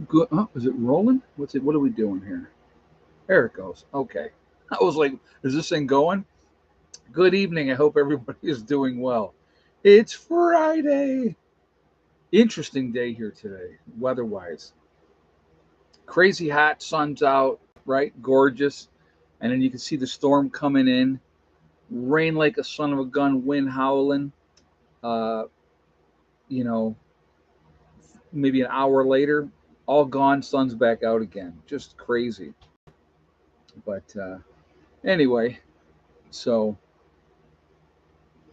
Good. Oh, is it rolling? What's it? What are we doing here? There it goes. Okay. I was like, is this thing going? Good evening. I hope everybody is doing well. It's Friday. Interesting day here today, weather-wise. Crazy hot, sun's out, right? Gorgeous. And then you can see the storm coming in. Rain like a son of a gun, wind howling. Uh, you know, maybe an hour later, all gone, sun's back out again. Just crazy. But anyway, so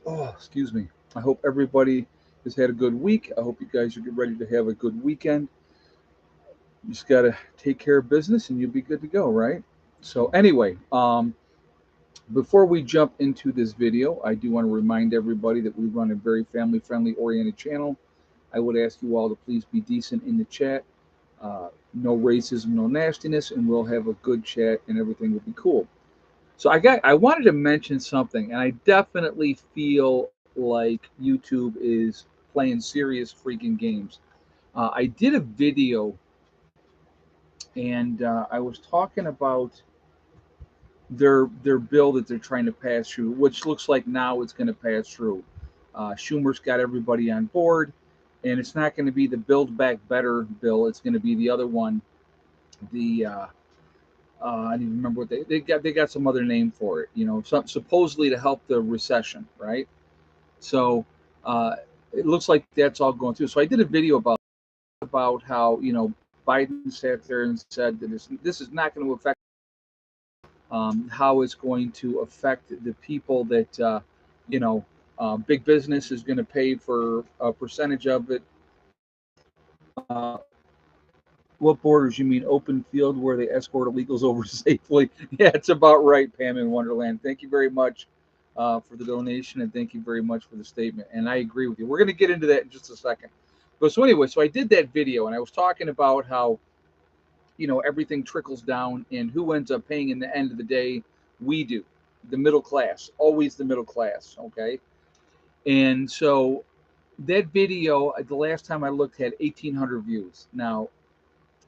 excuse me. I hope everybody has had a good week. I hope you guys are getting ready to have a good weekend. You just got to take care of business and you'll be good to go, right? So, anyway, before we jump into this video, I do want to remind everybody that we run a very family friendly oriented channel. I would ask you all to please be decent in the chat. No racism, no nastiness, and we'll have a good chat and everything will be cool. So I wanted to mention something, and I definitely feel like YouTube is playing serious freaking games. I did a video, and I was talking about their bill that they're trying to pass through, which looks like now it's going to pass through. Schumer's got everybody on board, and it's not going to be the Build Back Better bill. It's going to be the other one. The I don't even remember what they got some other name for it. Supposedly to help the recession, right? So uh, it looks like that's all going through. So I did a video about how Biden sat there and said that this is not going to affect how it's going to affect the people that you know big business is going to pay for a percentage of it. What borders? You mean open field where they escort illegals over safely? Yeah, it's about right, Pam in Wonderland. Thank you very much for the donation, and thank you very much for the statement. And I agree with you. We're going to get into that in just a second. But so anyway, so I did that video, and I was talking about how everything trickles down, and who ends up paying in the end of the day? We do, the middle class, always the middle class. Okay, and so that video, the last time I looked, had 1,800 views. Now,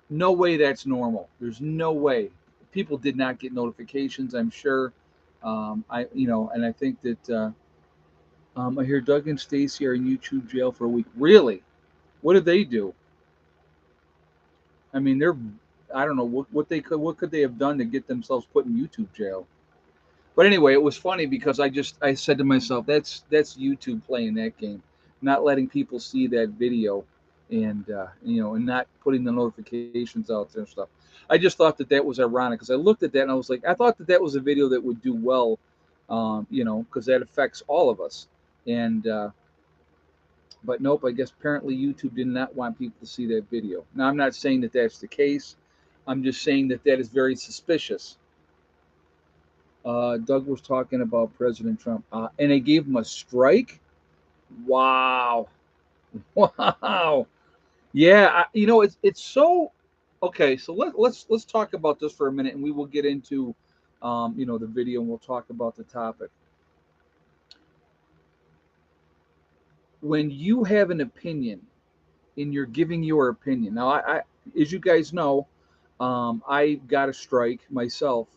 no way that's normal. There's no way. People did not get notifications, I'm sure. And I think that I hear Doug and Stacy are in YouTube jail for a week. Really? What did they do? I mean, I don't know what could they have done to get themselves put in YouTube jail. But anyway, it was funny because I said to myself, that's YouTube playing that game, not letting people see that video, and and not putting the notifications out there and stuff. I just thought that was ironic because I looked at that and I was like, I thought that was a video that would do well, because that affects all of us. And but nope, I guess apparently YouTube did not want people to see that video. Now I'm not saying that that's the case. I'm just saying that that is very suspicious. Doug was talking about President Trump, and they gave him a strike. Wow, wow, yeah. It's so okay. So let's talk about this for a minute, and we will get into the video, and we'll talk about the topic. When you have an opinion, and you're giving your opinion. Now, as you guys know, I got a strike myself.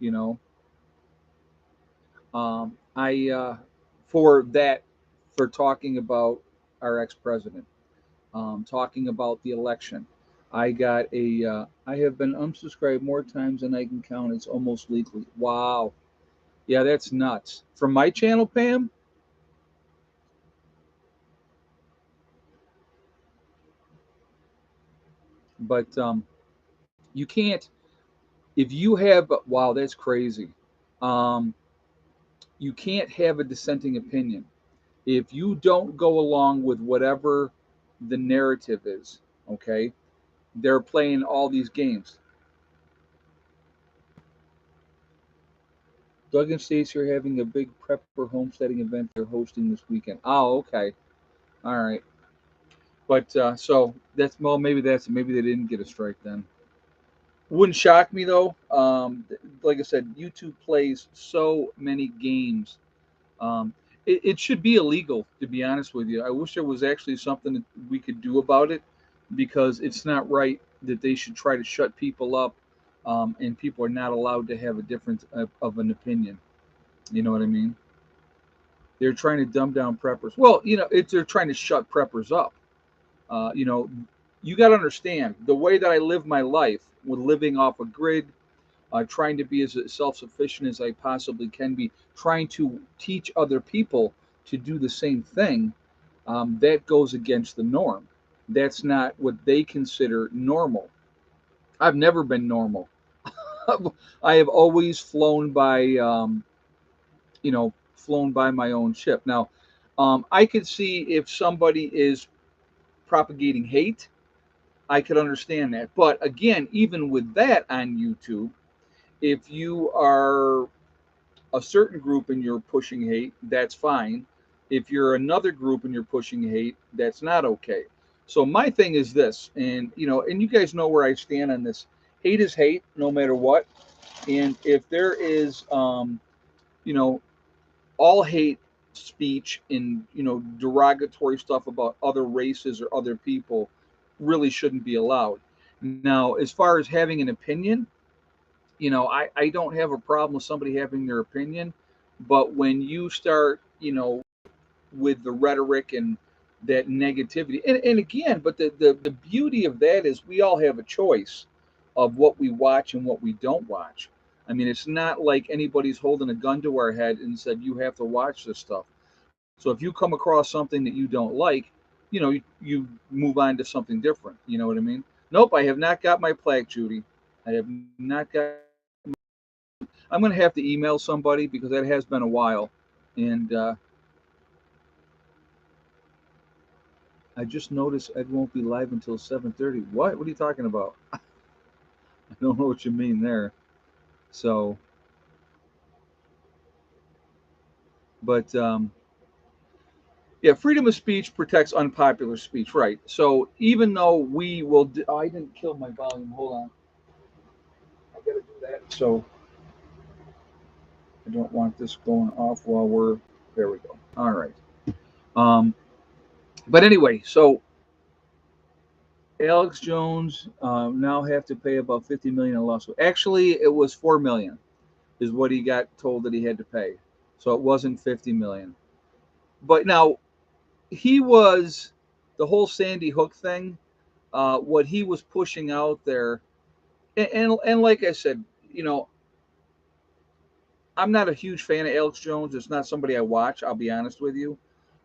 You know, I for that for talking about our ex-president, talking about the election. I have been unsubscribed more times than I can count. It's almost weekly. Wow. Yeah, that's nuts. From my channel, Pam. But you can't if you have. Wow, that's crazy. Um, you can't have a dissenting opinion if you don't go along with whatever the narrative is. Okay, they're playing all these games. Doug and Stacy are having a big prepper homesteading event they're hosting this weekend. Oh, okay. All right. But so that's well, maybe they didn't get a strike then. Wouldn't shock me though. Like I said, YouTube plays so many games. It should be illegal, to be honest with you. I wish there was actually something that we could do about it because it's not right that they should try to shut people up, and people are not allowed to have a difference of an opinion. You know what I mean? They're trying to dumb down preppers. Well, they're trying to shut preppers up. Uh, you know, you got to understand the way that I live my life with living off a grid, trying to be as self sufficient as I possibly can be, trying to teach other people to do the same thing. That goes against the norm. That's not what they consider normal. I've never been normal. I have always flown by my own ship. Now, I could see if somebody is propagating hate, I could understand that. But again, even with that on YouTube, if you are a certain group and you're pushing hate, that's fine. If you're another group and you're pushing hate, that's not okay. So my thing is this, and you guys know where I stand on this. Hate is hate, no matter what. And if there is, you know, all hate speech and derogatory stuff about other races or other people really shouldn't be allowed. Now, as far as having an opinion, I don't have a problem with somebody having their opinion, but when you start, with the rhetoric and that negativity, and again, but the beauty of that is we all have a choice of what we watch and what we don't watch. I mean, it's not like anybody's holding a gun to our head and said you have to watch this stuff. So if you come across something that you don't like, you move on to something different. You know what I mean? Nope, I have not got my plaque, Judy. I have not got. I'm going to have to email somebody because that has been a while, and I just noticed Ed won't be live until 7:30. What? What are you talking about? I don't know what you mean there. So, but yeah, freedom of speech protects unpopular speech, right? So even though we will, oh, I didn't kill my volume. Hold on, I got to do that. So I don't want this going off while we're there. We go. All right. Um, but anyway, so Alex Jones now have to pay about 50 million in lawsuit. Actually, it was 4 million is what he got told that he had to pay. So it wasn't 50 million. But now he was the whole Sandy Hook thing. What he was pushing out there, and like I said, you know, I'm not a huge fan of Alex Jones. It's not somebody I watch. I'll be honest with you.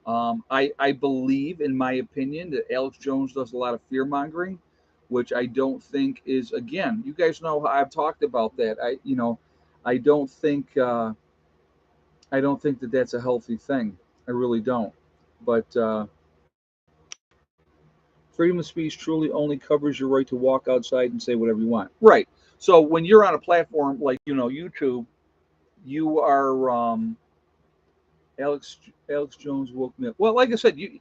I believe, in my opinion, that Alex Jones does a lot of fear mongering, which I don't think is. Again, you guys know how I've talked about that. I don't think that that's a healthy thing. I really don't. But freedom of speech truly only covers your right to walk outside and say whatever you want. Right. So when you're on a platform like YouTube, you are Alex Alex Jones woke me up. Well, like I said, you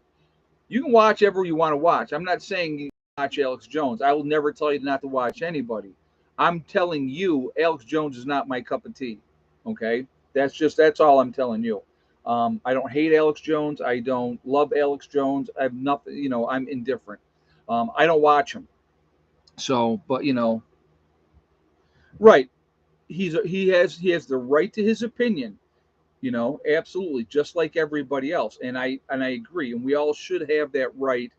can watch ever you want to watch. I'm not saying you watch Alex Jones. I will never tell you not to watch anybody. I'm telling you, Alex Jones is not my cup of tea. Okay, that's all I'm telling you. I don't hate Alex Jones. I don't love Alex Jones. I have nothing. I'm indifferent. I don't watch him. So, but right. He has the right to his opinion. Absolutely, just like everybody else. And I agree, and we all should have that right,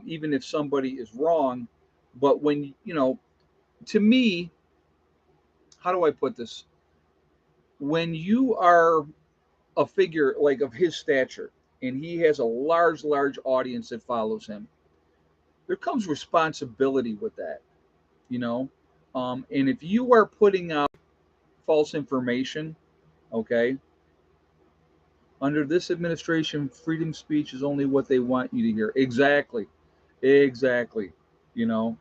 even if somebody is wrong. But when to me, how do I put this? When you are a figure like of his stature, and he has a large audience that follows him, there comes responsibility with that. You know, and if you are putting out false information, okay, under this administration, freedom of speech is only what they want you to hear. Exactly. Exactly. You know,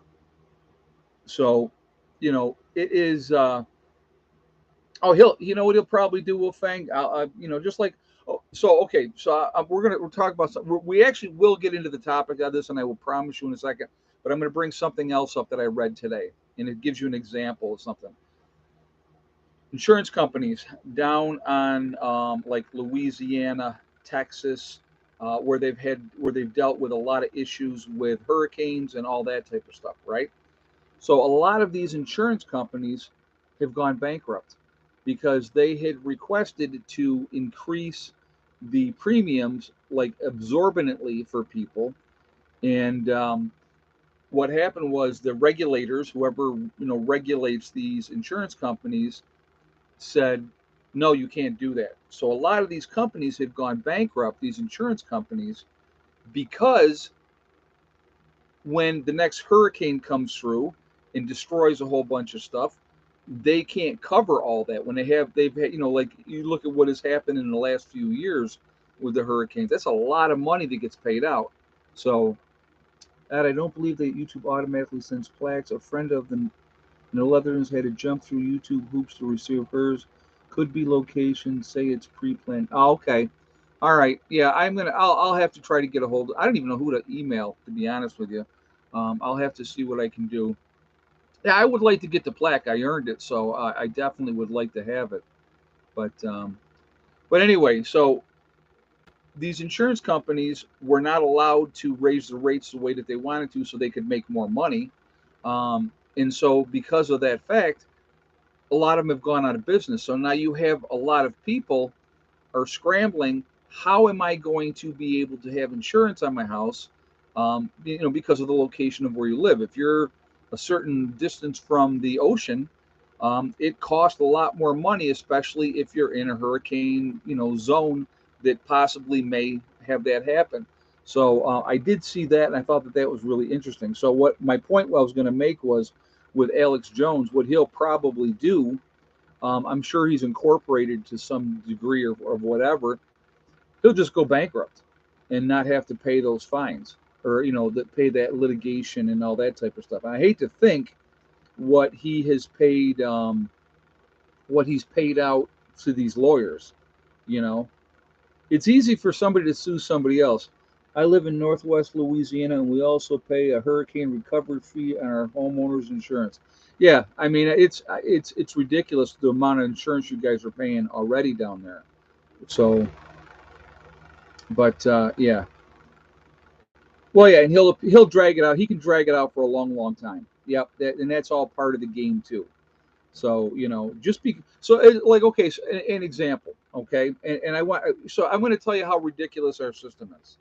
so, it is, oh, what he'll probably do, Wolfang, just like, oh, so, okay. So we're talk about something. We actually will get into the topic of this, and I will promise you in a second, but I'm going to bring something else up that I read today, and it gives you an example of something. Insurance companies down on like Louisiana, Texas, where they've dealt with a lot of issues with hurricanes and all that type of stuff, right? So a lot of these insurance companies have gone bankrupt because they had requested to increase the premiums like absorbently for people. And what happened was the regulators, whoever regulates these insurance companies, said, no, you can't do that. So a lot of these companies had gone bankrupt, these insurance companies, because when the next hurricane comes through and destroys a whole bunch of stuff, they can't cover all that. When they've had, like you look at what has happened in the last few years with the hurricanes, that's a lot of money that gets paid out. So, and I don't believe that YouTube automatically sends plaques. A friend of the Netherlands had to jump through YouTube hoops to receive hers. Could be location. Say it's pre-planned. Oh, okay. All right. Yeah, I'll have to try to get a hold of. I don't even know who to email, to be honest with you. I'll have to see what I can do. Yeah, I would like to get the plaque. I earned it, so I definitely would like to have it. But anyway, so these insurance companies were not allowed to raise the rates the way that they wanted to, so they could make more money. And so, because of that fact, a lot of them have gone out of business. So now you have a lot of people are scrambling. How am I going to be able to have insurance on my house? Because of the location of where you live. If you're a certain distance from the ocean, it costs a lot more money, especially if you're in a hurricane, zone that possibly may have that happen. So I did see that, and I thought that that was really interesting. So what my point I was going to make was with Alex Jones, what he'll probably do, I'm sure he's incorporated to some degree or whatever. He'll just go bankrupt and not have to pay those fines or that pay that litigation and all that type of stuff. And I hate to think what he has paid, what he's paid out to these lawyers. You know, it's easy for somebody to sue somebody else. I live in Northwest Louisiana, and we also pay a hurricane recovery fee on our homeowners insurance. Yeah, I mean it's ridiculous the amount of insurance you guys are paying already down there. So, but yeah, well, yeah, and he'll drag it out. He can drag it out for a long, long time. Yep, and that's all part of the game too. So just be so like okay, so an example, okay, and I want so I'm going to tell you how ridiculous our system is.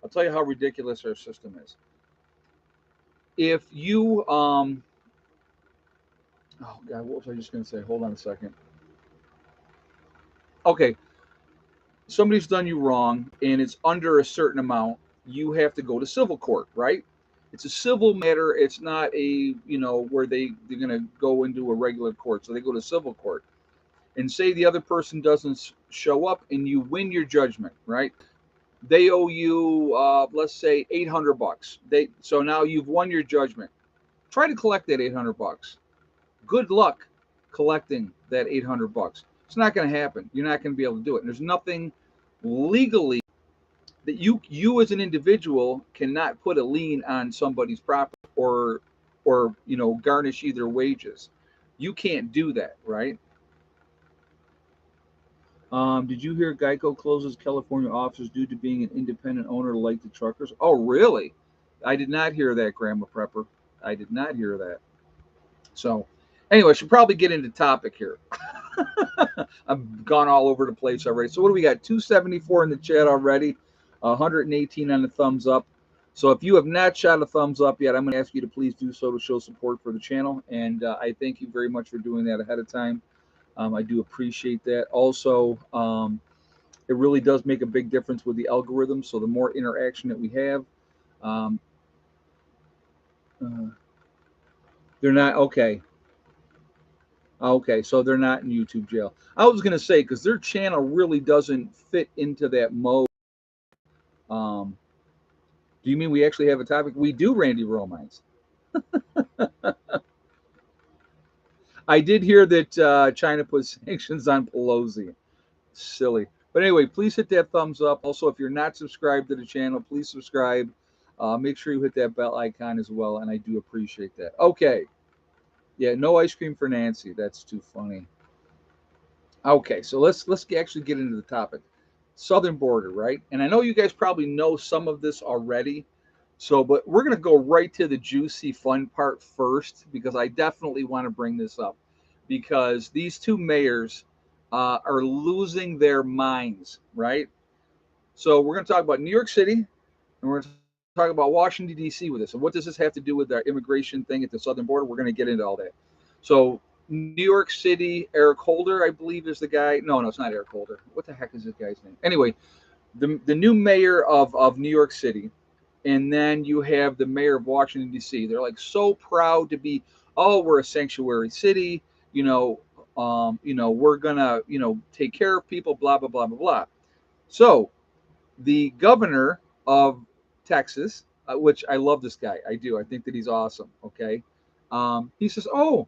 I'll tell you how ridiculous our system is. If you oh god, what was I just going to say? Hold on a second. Okay, somebody's done you wrong and it's under a certain amount, you have to go to civil court, right? It's a civil matter. It's not a where they're going to go into a regular court, so they go to civil court. And say the other person doesn't show up and you win your judgment, right? They owe you let's say $800. So now you've won your judgment. Try to collect that $800. Good luck collecting that $800. It's not going to happen. You're not going to be able to do it. And there's nothing legally that you as an individual cannot put a lien on somebody's property or garnish either wages. You can't do that, right? Did you hear Geico closes California offices due to being an independent owner like the truckers? Oh, really? I did not hear that, Grandma Prepper. I did not hear that. So, anyway, I should probably get into topic here. I've gone all over the place already. So, what do we got? 274 in the chat already, 118 on the thumbs up. So, if you have not shot a thumbs up yet, I'm going to ask you to please do so to show support for the channel. And I thank you very much for doing that ahead of time. I do appreciate that. Also, it really does make a big difference with the algorithm. So the more interaction that we have, um, uh, they're not okay. Okay, so they're not in YouTube jail. I was gonna say because their channel really doesn't fit into that mode. Um, do you mean we actually have a topic? We do, Randy Romines. I did hear that China put sanctions on Pelosi. Silly. But anyway, please hit that thumbs up. Also, if you're not subscribed to the channel, please subscribe. Make sure you hit that bell icon as well, and I do appreciate that. Okay. Yeah, no ice cream for Nancy. That's too funny. Okay, so let's actually get into the topic. Southern border, right? And I know you guys probably know some of this already, So, but we're going to go right to the juicy, fun part first because I definitely want to bring this up because these two mayors are losing their minds, right? So, we're going to talk about New York City and we're going to talk about Washington, D.C. with this. And what does this have to do with our immigration thing at the southern border? We're going to get into all that. So, New York City, Eric Holder, I believe, is the guy. No, it's not Eric Holder. What the heck is this guy's name? Anyway, the new mayor of New York City, and then you have the mayor of Washington D.C. They're like so proud to be, oh, we're a sanctuary city, we're gonna, take care of people, blah blah blah blah blah. So the governor of Texas, which I love this guy, I do, I think that he's awesome. Okay, he says, oh,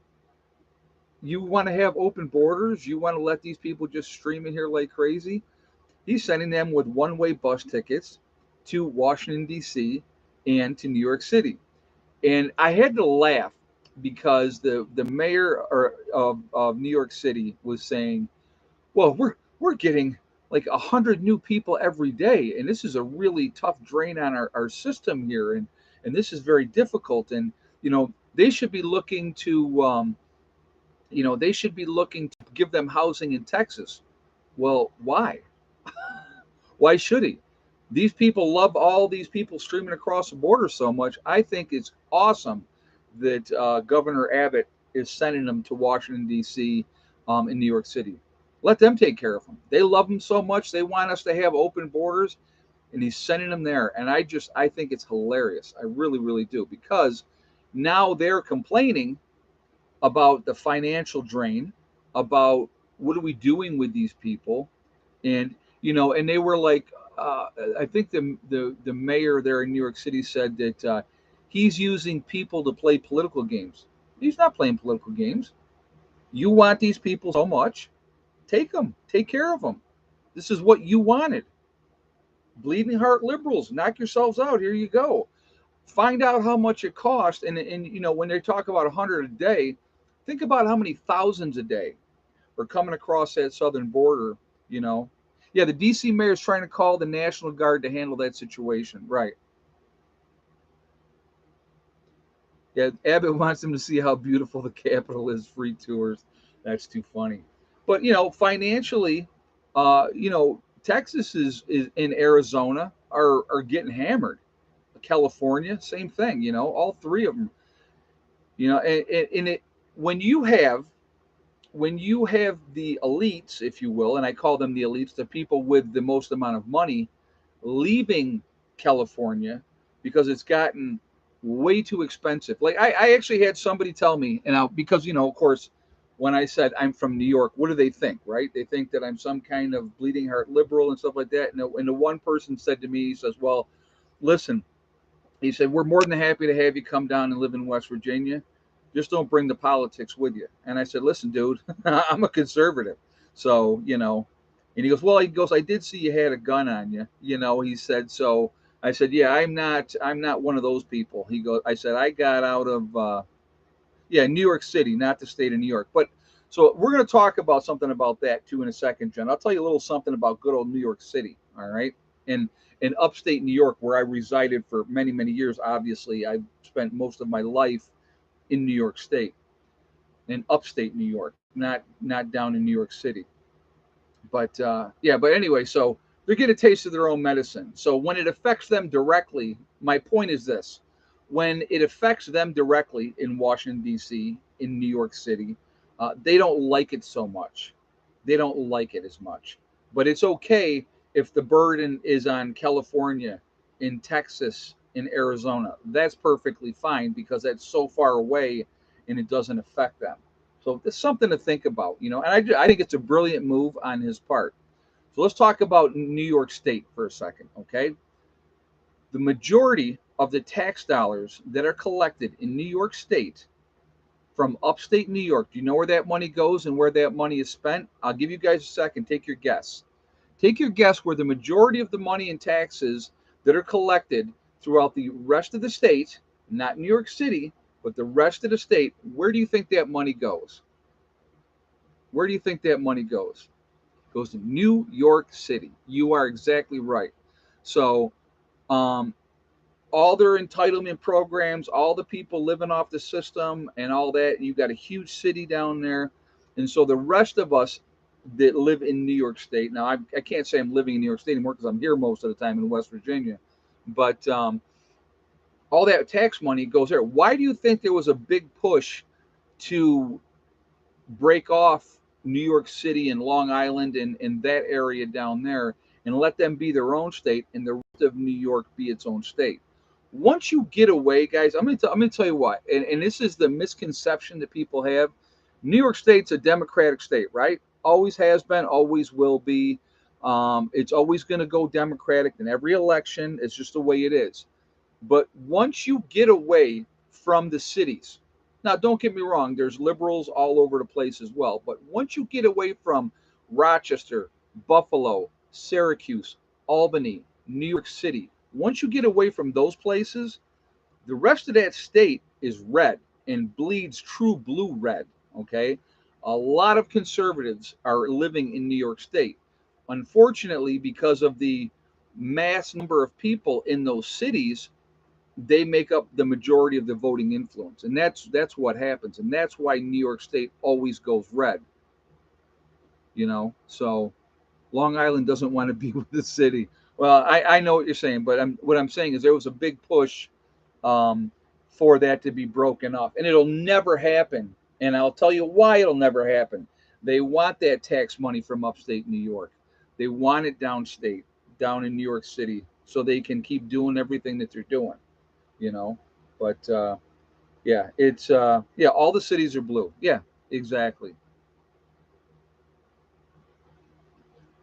you want to have open borders, you want to let these people just stream in here like crazy. He's sending them with one-way bus tickets to Washington D.C. and to New York City. And I had to laugh because the mayor of New York City was saying, "Well, we're getting like 100 new people every day, and this is a really tough drain on our system here, and this is very difficult. And they should be looking to they should be looking to give them housing in Texas. Well, why? Why should he? These people love all these people streaming across the border so much. I think it's awesome that Governor Abbott is sending them to Washington, D.C. In New York City. Let them take care of them. They love them so much. They want us to have open borders, and he's sending them there. And I think it's hilarious. I really, really do. Because now they're complaining about the financial drain, about what are we doing with these people, and and they were like, I think the mayor there in New York City said that he's using people to play political games. He's not playing political games. You want these people so much, take them, take care of them. This is what you wanted. Bleeding heart liberals, knock yourselves out. Here you go. Find out how much it costs, and when they talk about 100 a day, think about how many thousands a day are coming across that southern border, you know. Yeah, the DC mayor is trying to call the National Guard to handle that situation. Right. Yeah, Abbott wants them to see how beautiful the capital is, free tours. That's too funny. But, financially, Texas is in Arizona are getting hammered. California, same thing, all three of them. And it when you have the elites, if you will, and I call them the elites, the people with the most amount of money, leaving California because it's gotten way too expensive. Like I actually had somebody tell me, and because of course, when I said I'm from New York, what do they think, right? They think that I'm some kind of bleeding heart liberal and stuff like that. And the one person said to me, he says, "Well, listen," he said, "we're more than happy to have you come down and live in West Virginia. Just don't bring the politics with you." And I said, "Listen, dude, I'm a conservative." So, and he goes, "Well," he goes, "I did see you had a gun on you." He said, so I said, "Yeah, I'm not one of those people." He goes, I said, "I got out of, yeah, New York City, not the state of New York." But so we're going to talk about something about that too in a second, Jen. I'll tell you a little something about good old New York City. All right. And in upstate New York, where I resided for many, many years, obviously, I spent most of my life in New York State, in upstate New York, not down in New York City. But yeah, but anyway, so they're getting a taste of their own medicine. So when it affects them directly, my point is this: when it affects them directly in Washington D.C., in New York City, they don't like it so much. They don't like it as much. But it's okay if the burden is on California, in Texas, in Arizona. That's perfectly fine because that's so far away and it doesn't affect them. So it's something to think about, and I think it's a brilliant move on his part. So let's talk about New York State for a second, okay? The majority of the tax dollars that are collected in New York State from upstate New York, do you know where that money goes and where that money is spent? I'll give you guys a second. Take your guess. Take your guess where the majority of the money in taxes that are collected throughout the rest of the state, not New York City, but the rest of the state, where do you think that money goes? Where do you think that money goes? It goes to New York City. You are exactly right. So, um, all their entitlement programs, all the people living off the system and all that. You've got a huge city down there. And so the rest of us that live in New York State, now I can't say I'm living in New York State anymore because I'm here most of the time in West Virginia, but all that tax money goes there. Why do you think there was a big push to break off New York City and Long Island and that area down there and let them be their own state and the rest of New York be its own state? Once you get away, guys, I'm gonna tell you what, and this is the misconception that people have. New York State's a Democratic state, right? Always has been, always will be. It's always going to go Democratic in every election. It's just the way it is. But once you get away from the cities, now don't get me wrong, there's liberals all over the place as well. But once you get away from Rochester, Buffalo, Syracuse, Albany, New York City, once you get away from those places, the rest of that state is red and bleeds true blue red. Okay. A lot of conservatives are living in New York State. Unfortunately, because of the mass number of people in those cities, they make up the majority of the voting influence, and that's what happens, and that's why New York State always goes red. So Long Island doesn't want to be with the city. Well, I know what you're saying, but what I'm saying is there was a big push um, for that to be broken up, and it'll never happen. And I'll tell you why it'll never happen. They want that tax money from upstate New York. They want it downstate, down in New York City, so they can keep doing everything that they're doing. you know. But yeah, it's yeah, all the cities are blue. Yeah, exactly.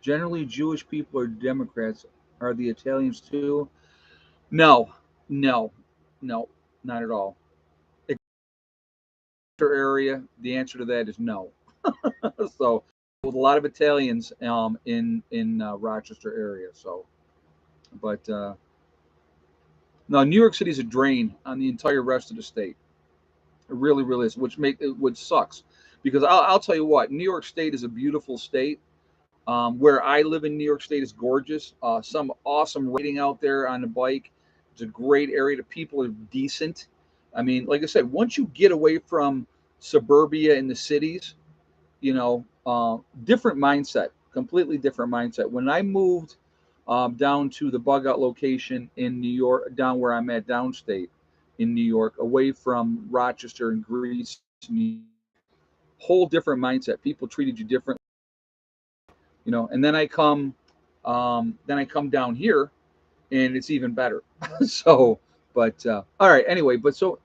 Generally, Jewish people are Democrats. Are the Italians too? No, no, no, not at all. Area, the answer to that is no. So, with a lot of Italians in Rochester area. So, but no, New York City's a drain on the entire rest of the state. It really, really is, which sucks, because I'll tell you what, New York State is a beautiful state. Where I live in New York State is gorgeous. Some awesome riding out there on the bike. It's a great area. The people are decent. I mean, like I said, once you get away from suburbia in the cities, different mindset, completely different mindset. When I moved down to the bug out location in New York, down where I'm at downstate in New York, away from Rochester and Greece, whole different mindset. People treated you different, and then I come down here and it's even better. So, but all right, anyway, but so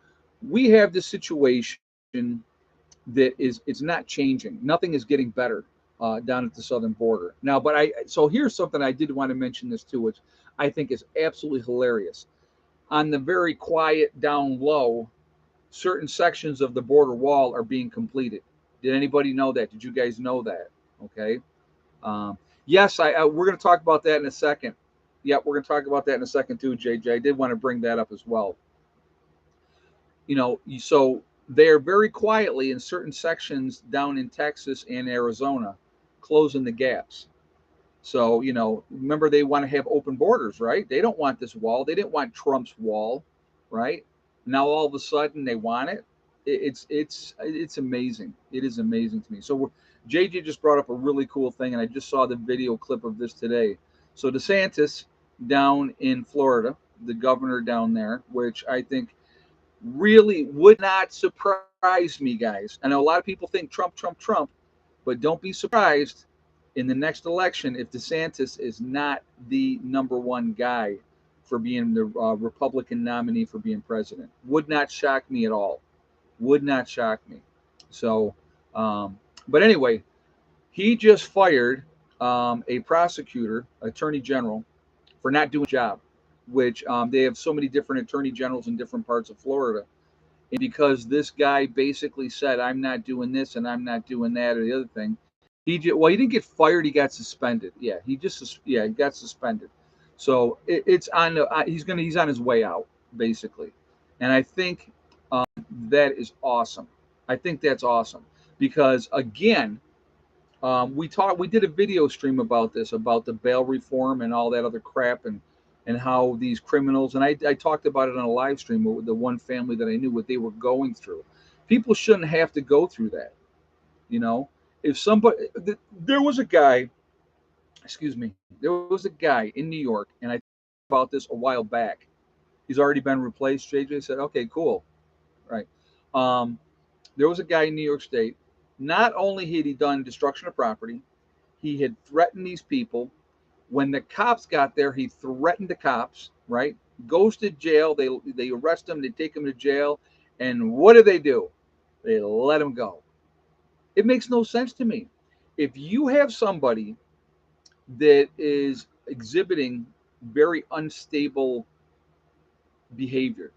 we have this situation that it's not changing. Nothing is getting better down at the southern border now. But so here's something I did want to mention this too, which I think is absolutely hilarious. On the very quiet down low, certain sections of the border wall are being completed. Did anybody know that? Did you guys know that? Okay. Yes, we're going to talk about that in a second. Yeah, we're going to talk about that in a second too, JJ. I did want to bring that up as well. So they're very quietly in certain sections down in Texas and Arizona closing the gaps. So, remember, they want to have open borders, right? They don't want this wall. They didn't want Trump's wall, right? Now all of a sudden they want it. It's amazing. It is amazing to me. So JJ just brought up a really cool thing, and I just saw the video clip of this today. So DeSantis down in Florida, the governor down there, which I think really would not surprise me, guys. I know a lot of people think Trump, Trump, Trump, but don't be surprised in the next election if DeSantis is not the number one guy for being the Republican nominee for being president. Would not shock me at all. Would not shock me. So, but anyway, he just fired a prosecutor, attorney general, for not doing a job, which they have so many different attorney generals in different parts of Florida. And because this guy basically said, I'm not doing this and I'm not doing that or the other thing, he didn't get fired. He got suspended. Yeah, he got suspended. So it's on. He's on his way out basically, and I think that is awesome. I think that's awesome because again, we did a video stream about this, about the bail reform and all that other crap, and and how these criminals, and I talked about it on a live stream with the one family that I knew, what they were going through. People shouldn't have to go through that. You know, if somebody, there was a guy, excuse me, there was a guy in New York, and I talked about this a while back. He's already been replaced. JJ said, okay, cool. Right. Um, there was a guy in New York State. Not only had he done destruction of property, he had threatened these people. When the cops got there, he threatened the cops, right? Goes to jail. They arrest him. They take him to jail. And what do? They let him go. It makes no sense to me. If you have somebody that is exhibiting very unstable behavior,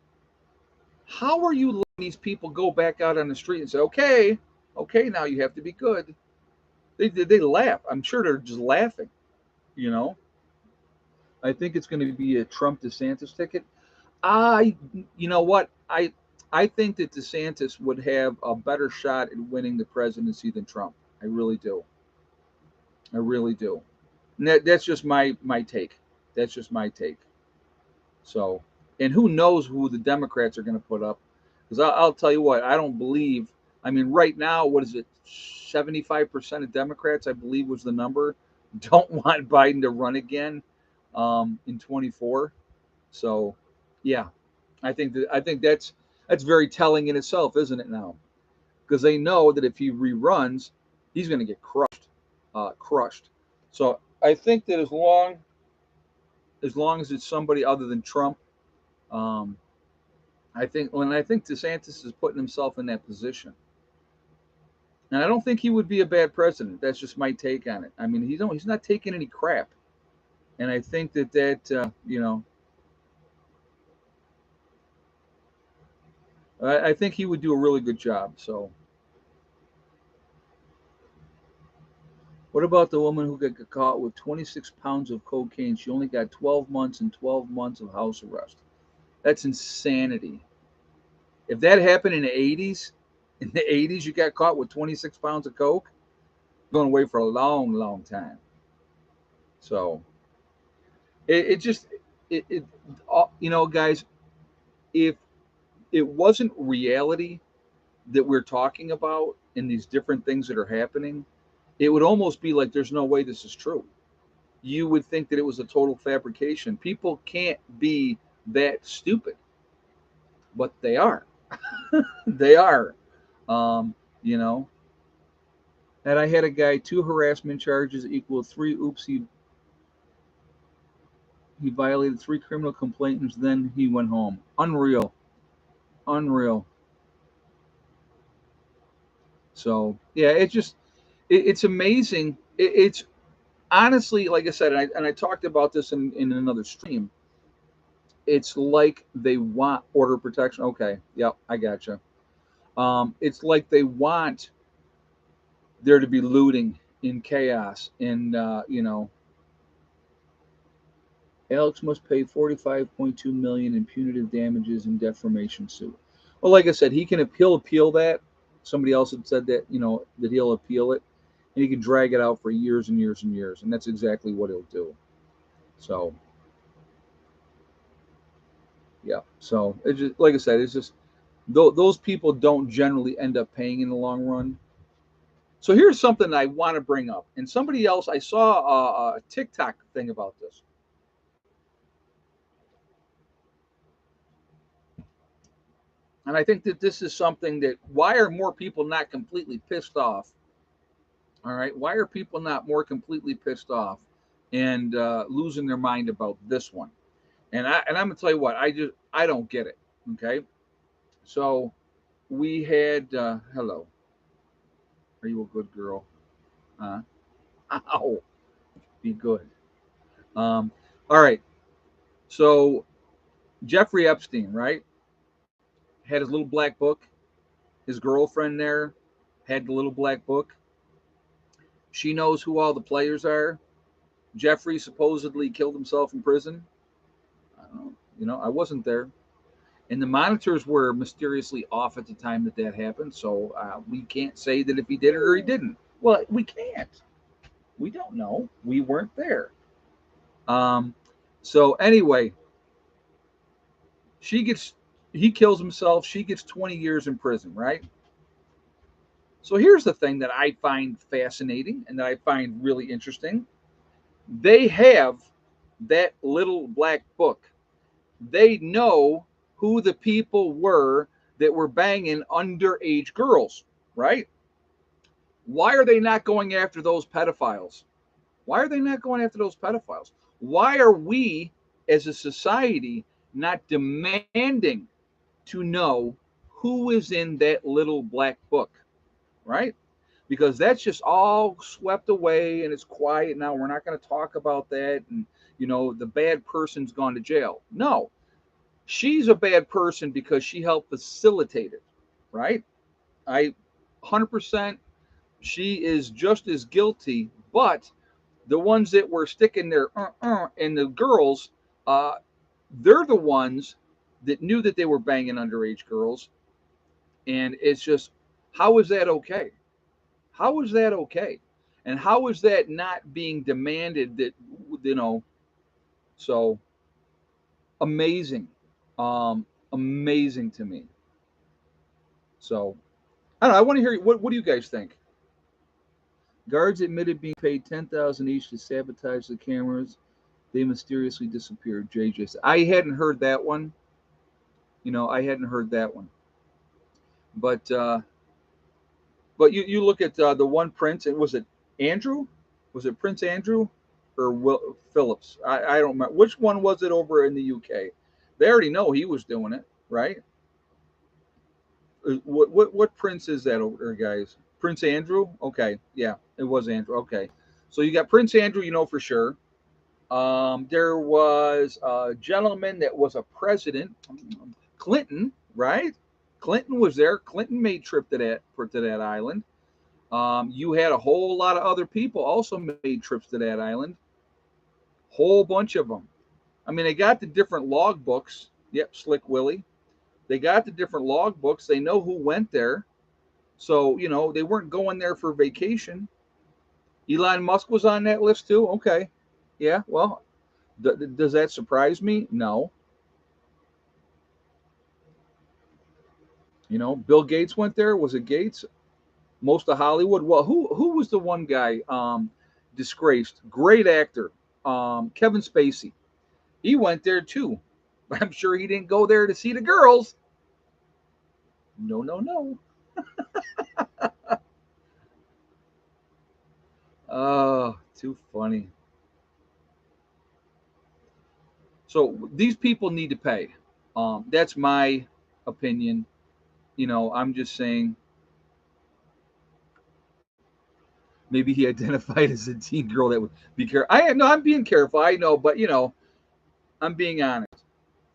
how are you letting these people go back out on the street and say, okay, okay, now you have to be good? They laugh. I'm sure they're just laughing, you know? I think it's going to be a Trump DeSantis ticket. I, you know what? I think that DeSantis would have a better shot at winning the presidency than Trump. I really do. I really do. And that's just my take. That's just my take. So, and who knows who the Democrats are going to put up? Because I'll tell you what, I don't believe. I mean, right now, what is it? 75% of Democrats, I believe, was the number, don't want Biden to run again in 24. So, yeah, I think that's very telling in itself, isn't it now? Because they know that if he reruns, he's going to get crushed, crushed. So I think that as long as it's somebody other than Trump, um, I think DeSantis is putting himself in that position, and I don't think he would be a bad president. That's just my take on it. I mean, he's not taking any crap, and I think I think he would do a really good job. So, what about the woman who got caught with 26 pounds of cocaine? She only got 12 months and 12 months of house arrest. That's insanity. If that happened in the 80s, you got caught with 26 pounds of coke, you're going away for a long, long time. So it just, it guys, if it wasn't reality that we're talking about and these different things that are happening, it would almost be like there's no way this is true. You would think that it was a total fabrication. People can't be that stupid, but they are. They are. Um, you know, and I had a guy, 2 harassment charges equal 3. Oops, he violated 3 criminal complaints. Then he went home. Unreal, unreal. So yeah, it's amazing. It's honestly, like I said, and I talked about this in another stream. It's like they want order protection. Okay, yep, I gotcha. It's like they want there to be looting in chaos, and Alex must pay 45.2 million in punitive damages and defamation suit. Well, like I said, he'll appeal that. Somebody else had said that that he'll appeal it, and he can drag it out for years and years and years, and that's exactly what he'll do. So yeah, so it's just like I said, it's just those people don't generally end up paying in the long run. So here's something I want to bring up, and somebody else I saw a TikTok thing about this, and I think that this is something that why are more people not completely pissed off? All right, why are people not more completely pissed off and losing their mind about this one? And I'm gonna tell you what, I don't get it. Okay, so we had hello, are you a good girl? Huh? Ow, be good. Um, all right, so Jeffrey Epstein, right, had his little black book. His girlfriend there had the little black book. She knows who all the players are. Jeffrey supposedly killed himself in prison. I don't know. I wasn't there. And the monitors were mysteriously off at the time that happened. So we can't say that if he did it or he didn't. Well, we can't. We don't know. We weren't there. Um, So anyway, she gets he kills himself. She gets 20 years in prison, right? So here's the thing that I find fascinating and that I find really interesting. They have that little black book. They know who the people were that were banging underage girls, right? Why are they not going after those pedophiles? Why are they not going after those pedophiles? Why are we as a society not demanding to know who is in that little black book, right? Because that's just all swept away and it's quiet now. We're not going to talk about that. And, the bad person's gone to jail. No, she's a bad person because she helped facilitate it, right? I 100%, she is just as guilty, but the ones that were sticking their and the girls, uh, they're the ones that knew that they were banging underage girls. And it's just, how is that okay? How is that okay? And how is that not being demanded that, you know, so amazing. Amazing to me. So I don't know. I want to hear what do you guys think? Guards admitted being paid 10,000 each to sabotage the cameras. They mysteriously disappeared. JJ said. I hadn't heard that one. I hadn't heard that one. But you look at the one prince. And was it Andrew? Was it Prince Andrew or Phillips? I don't remember which one was it over in the UK. They already know he was doing it, right? What prince is that over there, guys? Prince Andrew? Okay, yeah, it was Andrew. Okay, so you got Prince Andrew, for sure. There was a gentleman that was a president, Clinton, right? Clinton was there. Clinton made trip to that island. You had a whole lot of other people also made trips to that island. Whole bunch of them. I mean, they got the different log books. Yep, Slick Willie. They got the different log books. They know who went there. So, they weren't going there for vacation. Elon Musk was on that list too. Okay. Yeah. Well, does that surprise me? No. Bill Gates went there. Was it Gates? Most of Hollywood. Well, who was the one guy? Disgraced, great actor, Kevin Spacey. He went there too. I'm sure he didn't go there to see the girls. No, no, no. Oh, too funny. So these people need to pay. That's my opinion. I'm just saying maybe he identified as a teen girl that would be careful. I no, I'm being careful. I know, but I'm being honest.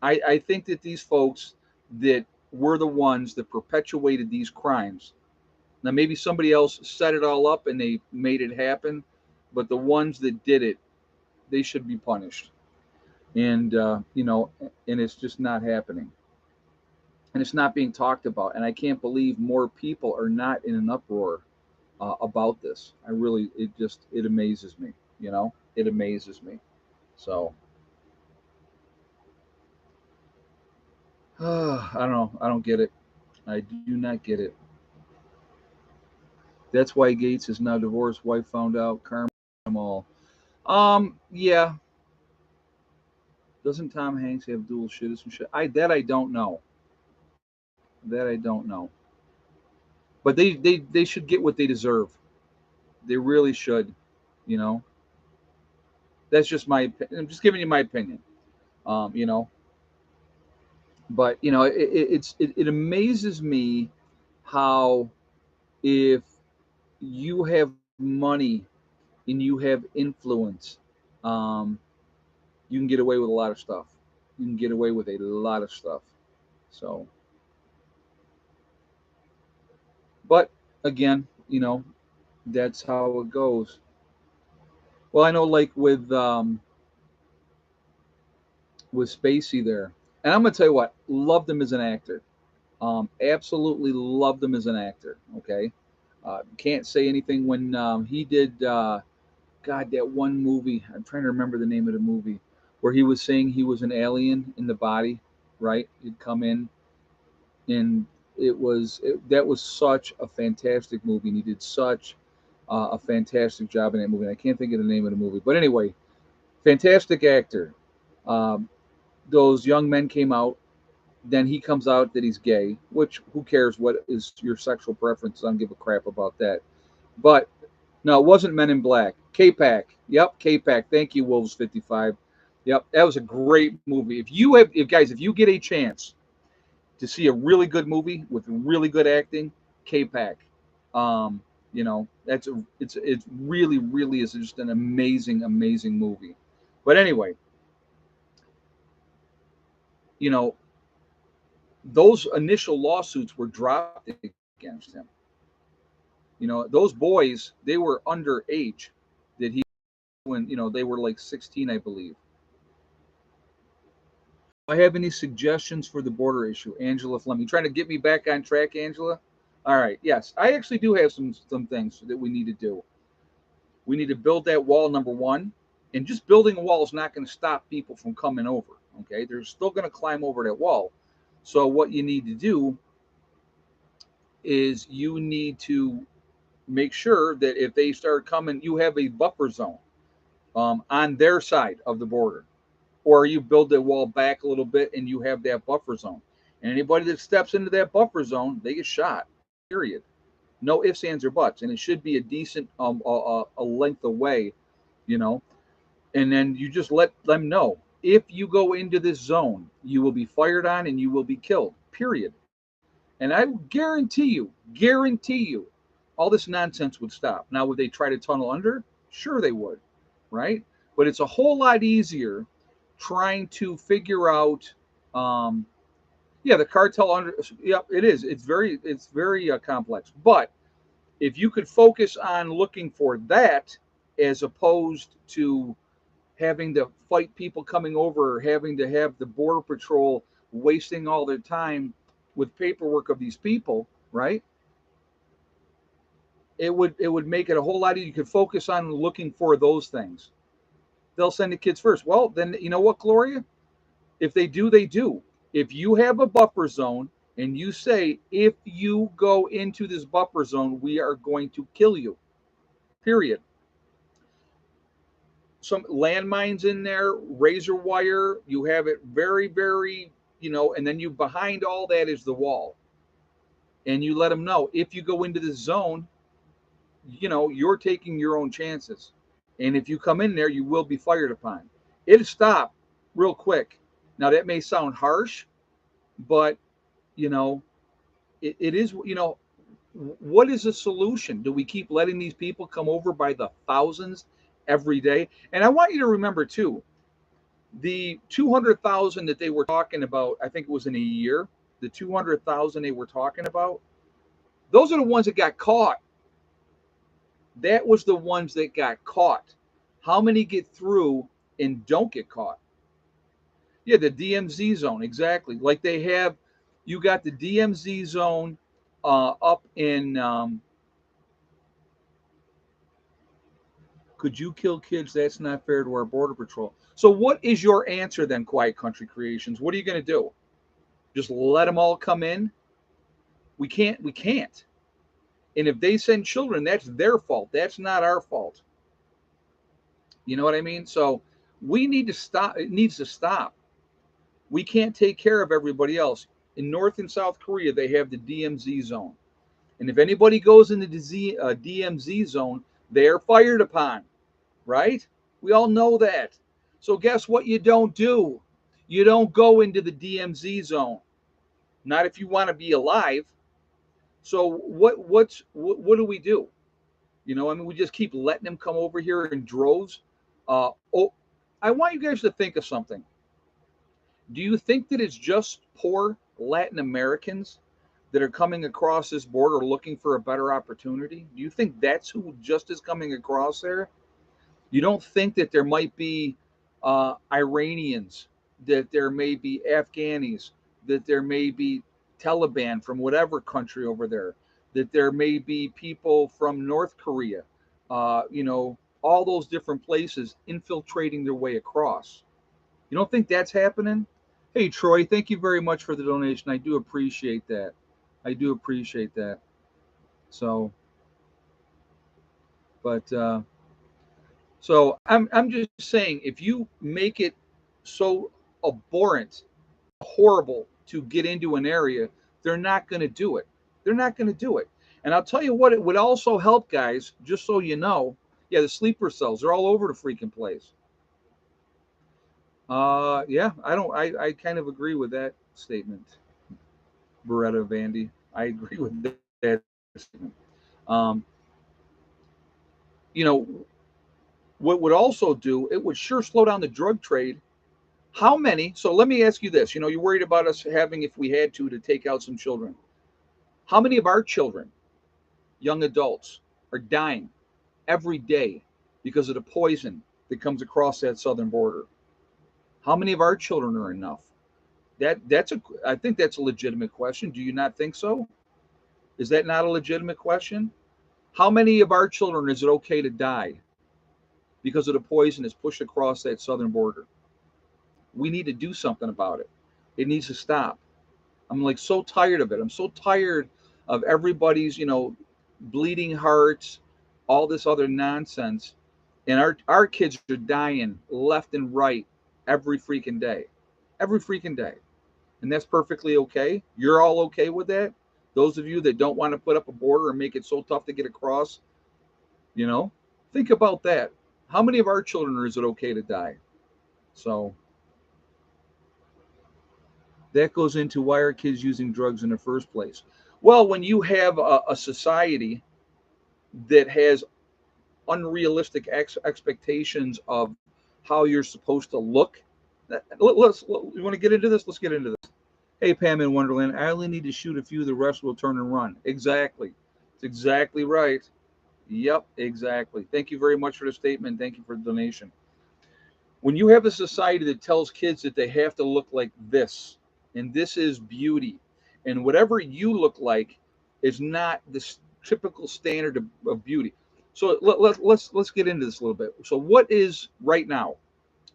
I think that these folks that were the ones that perpetuated these crimes. Now maybe somebody else set it all up and they made it happen, but the ones that did it, they should be punished. And and it's just not happening, and it's not being talked about. And I can't believe more people are not in an uproar about this. It amazes me. It amazes me. So I don't know. I don't get it. I do not get it. That's why Gates is now divorced. Wife found out. Karma them all. Yeah. Doesn't Tom Hanks have dual citizenship? I don't know. That I don't know. But they should get what they deserve. They really should. You know. That's just I'm just giving you my opinion. Um, you know. But it amazes me how if you have money and you have influence, um, you can get away with a lot of stuff. You can get away with a lot of stuff. So, but again, that's how it goes. Well, I know, like with Spacey there, and I'm gonna tell you what, loved him as an actor. Absolutely loved him as an actor. Okay, can't say anything when he did. God, that one movie. I'm trying to remember the name of the movie. where he was saying he was an alien in the body, right? He'd come in, and that was such a fantastic movie, and he did such a fantastic job in that movie. And I can't think of the name of the movie, but anyway, fantastic actor. Um, those young men came out. Then he comes out that he's gay, which who cares what is your sexual preference? I don't give a crap about that. But no, it wasn't Men in Black. K-Pac. Yep, K-Pac. Thank you, Wolves 55. Yep, that was a great movie. If you get a chance to see a really good movie with really good acting, K-Pac. Um, it's really really is just an amazing movie. But anyway, you know, those initial lawsuits were dropped against him. Those boys, they were underage that he when they were like 16, I believe. Do I have any suggestions for the border issue? Angela Fleming. Trying to get me back on track, Angela? All right. Yes, I actually do have some things that we need to do. We need to build that wall, number one. And just building a wall is not going to stop people from coming over. Okay. They're still going to climb over that wall. So what you need to do is you need to make sure that if they start coming, you have a buffer zone on their side of the border, or you build the wall back a little bit and you have that buffer zone. And anybody that steps into that buffer zone, they get shot. Period. No ifs, ands, or buts. And it should be a decent a length away, you know. And then you just let them know if you go into this zone, you will be fired on and you will be killed. Period. And I guarantee you, all this nonsense would stop. Now, would they try to tunnel under? Sure, they would, right? But it's a whole lot easier trying to figure out. Um, yeah, the cartel under. Yeah, it is. It's very complex. But if you could focus on looking for that as opposed to having to fight people coming over, or having to have the border patrol wasting all their time with paperwork of these people, right? It would make it a whole lot easier. You could focus on looking for those things. They'll send the kids first. Well, then you know what, Gloria? If they do, they do. If you have a buffer zone and you say, if you go into this buffer zone, we are going to kill you. Period. Some landmines in there, razor wire. You have it very, very, and then you behind all that is the wall. And you let them know if you go into this zone, you're taking your own chances. And if you come in there, you will be fired upon. It'll stop real quick. Now, that may sound harsh, but, you know, it is, what is the solution? Do we keep letting these people come over by the thousands every day? And I want you to remember, too, the 200,000 that they were talking about, I think it was in a year, the 200,000 they were talking about, those are the ones that got caught. That was the ones that got caught. How many get through and don't get caught? Yeah, the DMZ zone, exactly. Like they have, you got the DMZ zone up in. Could you kill kids? That's not fair to our border patrol. So, what is your answer then, Quiet Country Creations? What are you going to do? Just let them all come in? We can't. We can't. And if they send children, that's their fault. That's not our fault. You know what I mean? So we need to stop. It needs to stop. We can't take care of everybody else. In North and South Korea, they have the DMZ zone. And if anybody goes into the DMZ zone, they're fired upon, right? We all know that. So guess what you don't do? You don't go into the DMZ zone. Not if you want to be alive. So what do we do? I mean, we just keep letting them come over here in droves. Oh, I want you guys to think of something. Do you think that it's just poor Latin Americans that are coming across this border looking for a better opportunity? Do you think that's who just is coming across there? You don't think that there might be Iranians, that there may be Afghanis, that there may be Taliban from whatever country over there, that there may be people from North Korea, all those different places infiltrating their way across. You don't think that's happening? Hey, Troy, thank you very much for the donation. I do appreciate that. I do appreciate that. So, but I'm just saying, if you make it so abhorrent, horrible to get into an area, they're not going to do it. They're not going to do it. And I'll tell you what, it would also help, guys, just so you know. Yeah, the sleeper cells, they're all over the freaking place. Yeah, I kind of agree with that statement, Beretta Vandy. I agree with that statement. Um, you know, what would also do, it would sure slow down the drug trade. How many? So let me ask you this. You're worried about us having, if we had to take out some children. How many of our children, young adults, are dying every day because of the poison that comes across that southern border? How many of our children are enough? I think that's a legitimate question. Do you not think so? Is that not a legitimate question? How many of our children is it okay to die because of the poison that's pushed across that southern border? We need to do something about it. It needs to stop. I'm like so tired of it. I'm so tired of everybody's, bleeding hearts, all this other nonsense. And our kids are dying left and right every freaking day. Every freaking day. And that's perfectly okay. You're all okay with that? Those of you that don't want to put up a border and make it so tough to get across, you know, think about that. How many of our children is it okay to die? So that goes into why are kids using drugs in the first place? Well, when you have a society that has unrealistic expectations of how you're supposed to look, you want to get into this? Let's get into this. Hey, Pam in Wonderland, I only need to shoot a few, the rest will turn and run. Exactly. It's exactly right. Yep, exactly. Thank you very much for the statement. Thank you for the donation. When you have a society that tells kids that they have to look like this, and this is beauty, and whatever you look like is not the typical standard of beauty. So let's get into this a little bit. So what is right now?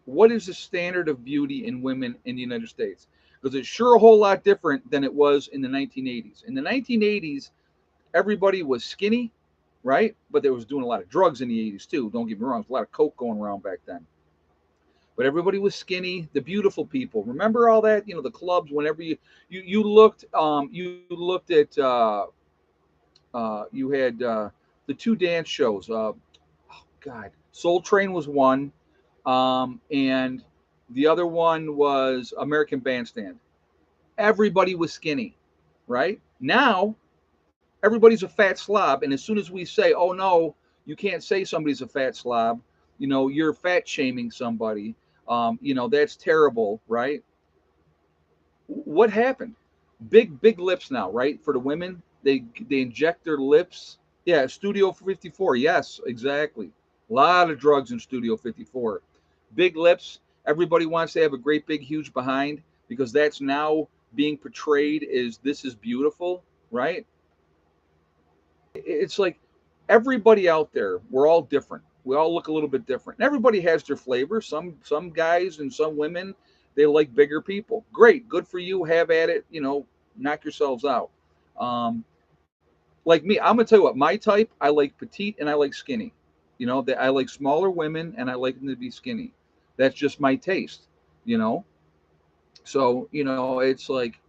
What is the standard of beauty in women in the United States? Because it's sure a whole lot different than it was in the 1980s. In the 1980s, everybody was skinny, right? But they was doing a lot of drugs in the 80s too. Don't get me wrong, there's a lot of coke going around back then. But everybody was skinny. The beautiful people. Remember all that? The clubs. Whenever you looked at you had the two dance shows. God, Soul Train was one, and the other one was American Bandstand. Everybody was skinny, right? Now everybody's a fat slob, and as soon as we say, "Oh no, you can't say somebody's a fat slob," you're fat shaming somebody. That's terrible, right? What happened? Big lips now, right? For the women, they inject their lips. Yeah, Studio 54. Yes, exactly. A lot of drugs in Studio 54. Big lips. Everybody wants to have a great big huge behind because that's now being portrayed as this is beautiful, right? It's like everybody out there, we're all different. We all look a little bit different. And everybody has their flavor. Some guys and some women, they like bigger people. Great, good for you. Have at it. Knock yourselves out. Um, like me, I'm gonna tell you what. My type, I like petite and I like skinny. That I like smaller women and I like them to be skinny. That's just my taste. You know. So it's like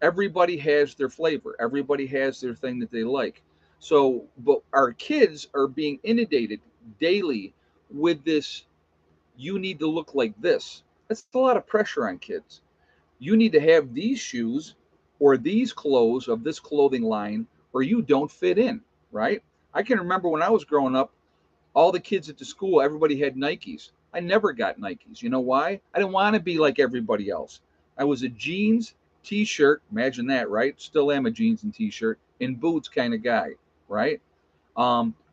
everybody has their flavor. Everybody has their thing that they like. So, but our kids are being inundated daily with this. You need to look like this. That's a lot of pressure on kids. You need to have these shoes or these clothes of this clothing line, or you don't fit in, right? I can remember when I was growing up, all the kids at the school, everybody had Nikes. I never got Nikes. You know why? I didn't want to be like everybody else. I was a jeans, t-shirt, imagine that, right? Still am a jeans and t-shirt, and boots kind of guy, right?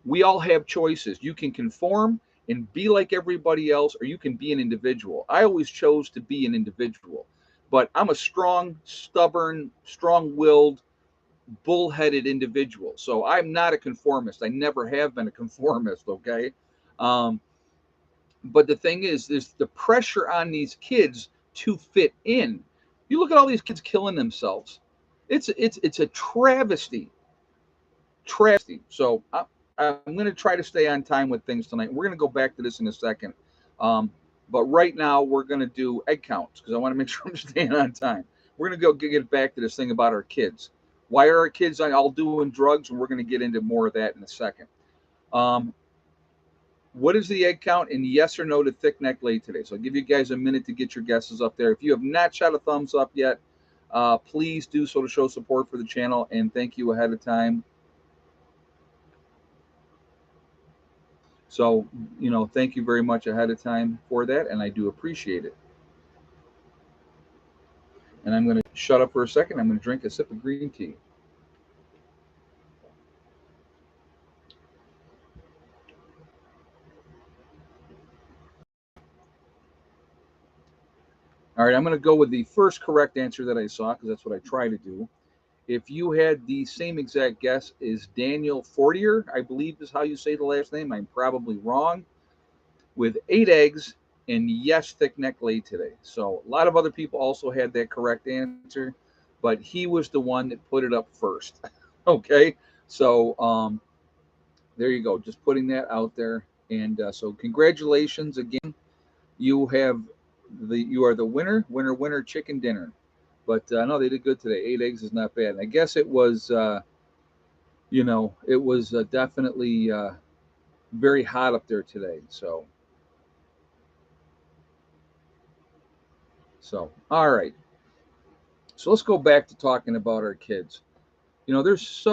We all have choices. You can conform and be like everybody else, or you can be an individual. I always chose to be an individual, but I'm a strong, stubborn, strong-willed, bullheaded individual. So I'm not a conformist. I never have been a conformist. Okay. Um, But the thing is, there's the pressure on these kids to fit in. You look at all these kids killing themselves. It's a travesty, travesty. So I'm going to try to stay on time with things tonight. We're going to go back to this in a second. Um, but right now we're going to do egg counts because I want to make sure I'm staying on time. We're going to go get back to this thing about our kids. Why are our kids all doing drugs? And we're going to get into more of that in a second. Um, what is the egg count? And yes or no to thick neck laid today? So I'll give you guys a minute to get your guesses up there. If you have not shot a thumbs up yet, please do so to show support for the channel. And thank you ahead of time. So, thank you very much ahead of time for that, and I do appreciate it. And I'm going to shut up for a second. I'm going to drink a sip of green tea. All right, I'm going to go with the first correct answer that I saw because that's what I try to do. If you had the same exact guess as Daniel Fortier, I believe is how you say the last name, I'm probably wrong, with 8 eggs and yes, thick neck laid today. So a lot of other people also had that correct answer, but he was the one that put it up first. Okay, so there you go. Just putting that out there, and so congratulations again. You are the winner, chicken dinner. But no, they did good today. 8 eggs is not bad. And I guess it was it was definitely very hot up there today. So all right. So let's go back to talking about our kids. There's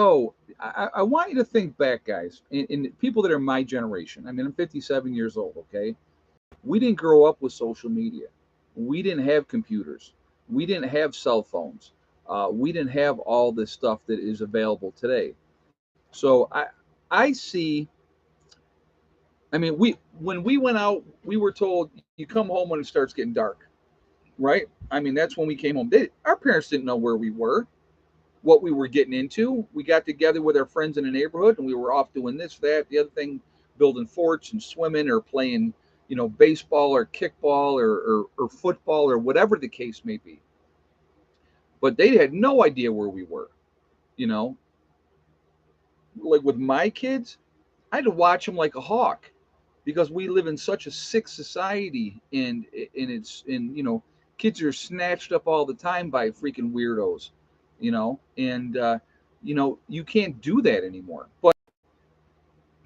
I want you to think back, guys, and people that are my generation. I mean, I'm 57 years old, okay? We didn't grow up with social media. We didn't have computers. We didn't have cell phones. We didn't have all this stuff that is available today. So I see. I mean, when we went out, we were told you come home when it starts getting dark, right? I mean, that's when we came home. Our parents didn't know where we were, what we were getting into. We got together with our friends in the neighborhood, and we were off doing this, that, the other thing, building forts and swimming or playing, baseball or kickball or football or whatever the case may be. But they had no idea where we were, you know. Like with my kids, I had to watch them like a hawk because we live in such a sick society, and kids are snatched up all the time by freaking weirdos, and you can't do that anymore. But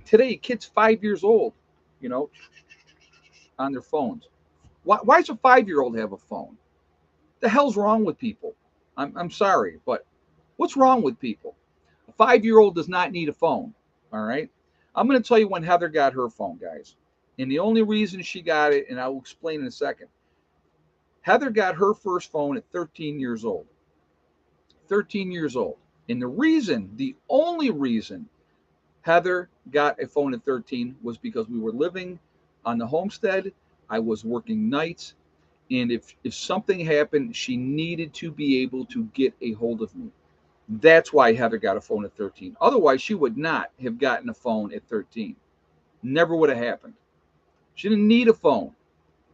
today, kids 5 years old, you know, on their phones. Why does a 5 year old have a phone? The hell's wrong with people? I'm sorry, but what's wrong with people? A 5 year old does not need a phone. All right. I'm going to tell you when Heather got her phone, guys. And the only reason she got it, and I will explain in a second. Heather got her first phone at 13 years old. 13 years old. And the only reason Heather got a phone at 13 was because we were living on the homestead. I was working nights. And if something happened, she needed to be able to get a hold of me. That's why Heather got a phone at 13. Otherwise, she would not have gotten a phone at 13. Never would have happened. She didn't need a phone.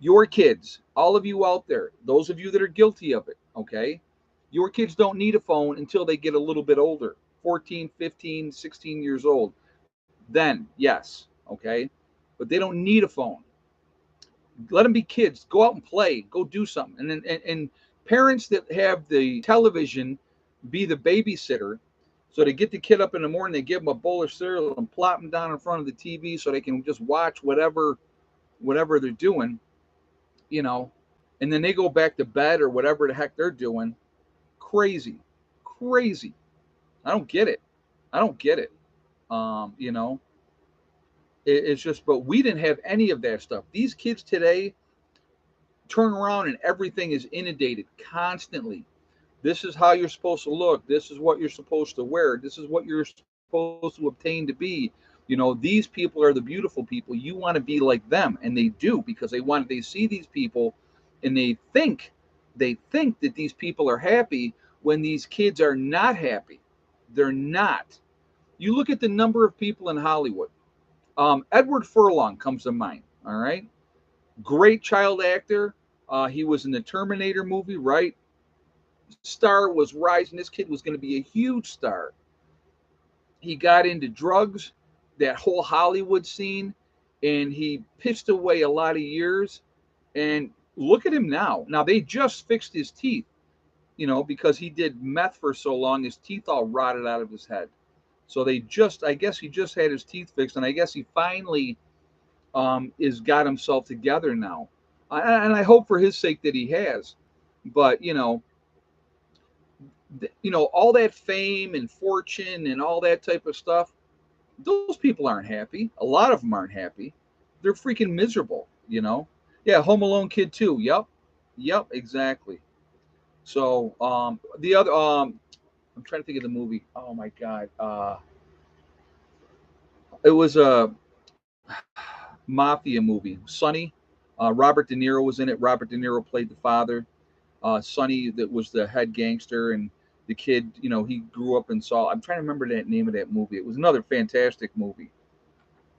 Your kids, all of you out there, those of you that are guilty of it, okay? Your kids don't need a phone until they get a little bit older, 14, 15, 16 years old. Then, yes, okay? But they don't need a phone. Let them be kids. Go out and play. Go do something. And parents that have the television be the babysitter, so they get the kid up in the morning, they give them a bowl of cereal and plop them down in front of the TV so they can just watch whatever they're doing, and then they go back to bed or whatever the heck they're doing. Crazy, crazy. I don't get it. I don't get it. Um, you know, it's just, but we didn't have any of that stuff. These kids today turn around and everything is inundated constantly. This is how you're supposed to look. This is what you're supposed to wear. This is what you're supposed to obtain to be. These people are the beautiful people. You want to be like them, and they do because they see these people, and they think that these people are happy when these kids are not happy. They're not. You look at the number of people in Hollywood. Edward Furlong comes to mind. All right, Great child actor. He was in the Terminator movie, right? Star was rising. This kid was going to be a huge star. He got into drugs, that whole Hollywood scene, and he pissed away a lot of years. And look at him now. Now they just fixed his teeth, because he did meth for so long, his teeth all rotted out of his head. So I guess he just had his teeth fixed, and I guess he finally is got himself together now. And I hope for his sake that he has. But all that fame and fortune and all that type of stuff, those people aren't happy. A lot of them aren't happy. They're freaking miserable. Yeah, Home Alone kid too. Yep, exactly. So the other I'm trying to think of the movie. Oh my god, it was a mafia movie. Sonny, Robert De Niro was in it. Robert De Niro played the father. Sonny, that was the head gangster, and the kid, he grew up and saw. I'm trying to remember that name of that movie. It was another fantastic movie.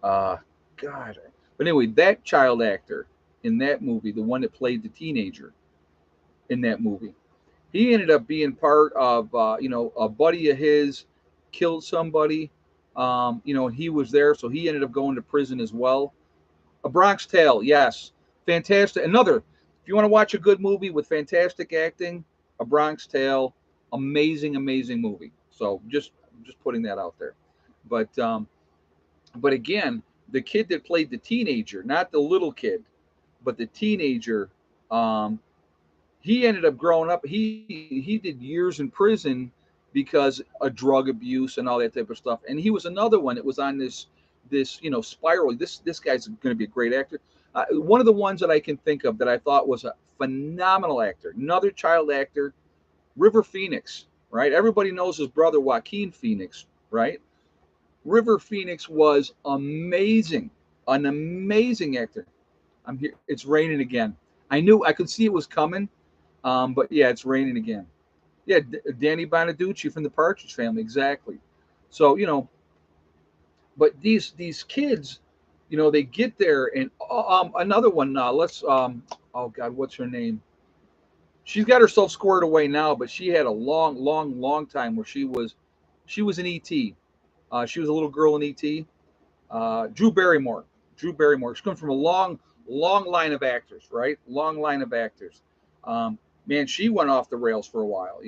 Uh, God, but anyway, that child actor in that movie, the one that played the teenager in that movie, he ended up being part of, a buddy of his killed somebody. He was there, so he ended up going to prison as well. A Bronx Tale, yes, fantastic. Another, if you want to watch a good movie with fantastic acting, A Bronx Tale, amazing, amazing movie. So just putting that out there. But again, the kid that played the teenager, not the little kid, but the teenager, um, he ended up growing up. He did years in prison because of drug abuse and all that type of stuff. And he was another one that was on this spiral. This guy's going to be a great actor. One of the ones that I can think of that I thought was a phenomenal actor, another child actor, River Phoenix. Right, everybody knows his brother Joaquin Phoenix. Right, River Phoenix was amazing, an amazing actor. I'm here. It's raining again. I could see it was coming. But yeah, it's raining again. Yeah, Danny Bonaducci from the Partridge Family, exactly. So but these kids, they get there, and another one. Let's oh God, what's her name? She's got herself squared away now, but she had a long, long, long time where she was in ET. She was a little girl in ET. Drew Barrymore. Drew Barrymore. She comes from a long, long line of actors, right? Long line of actors. Man, she went off the rails for a while.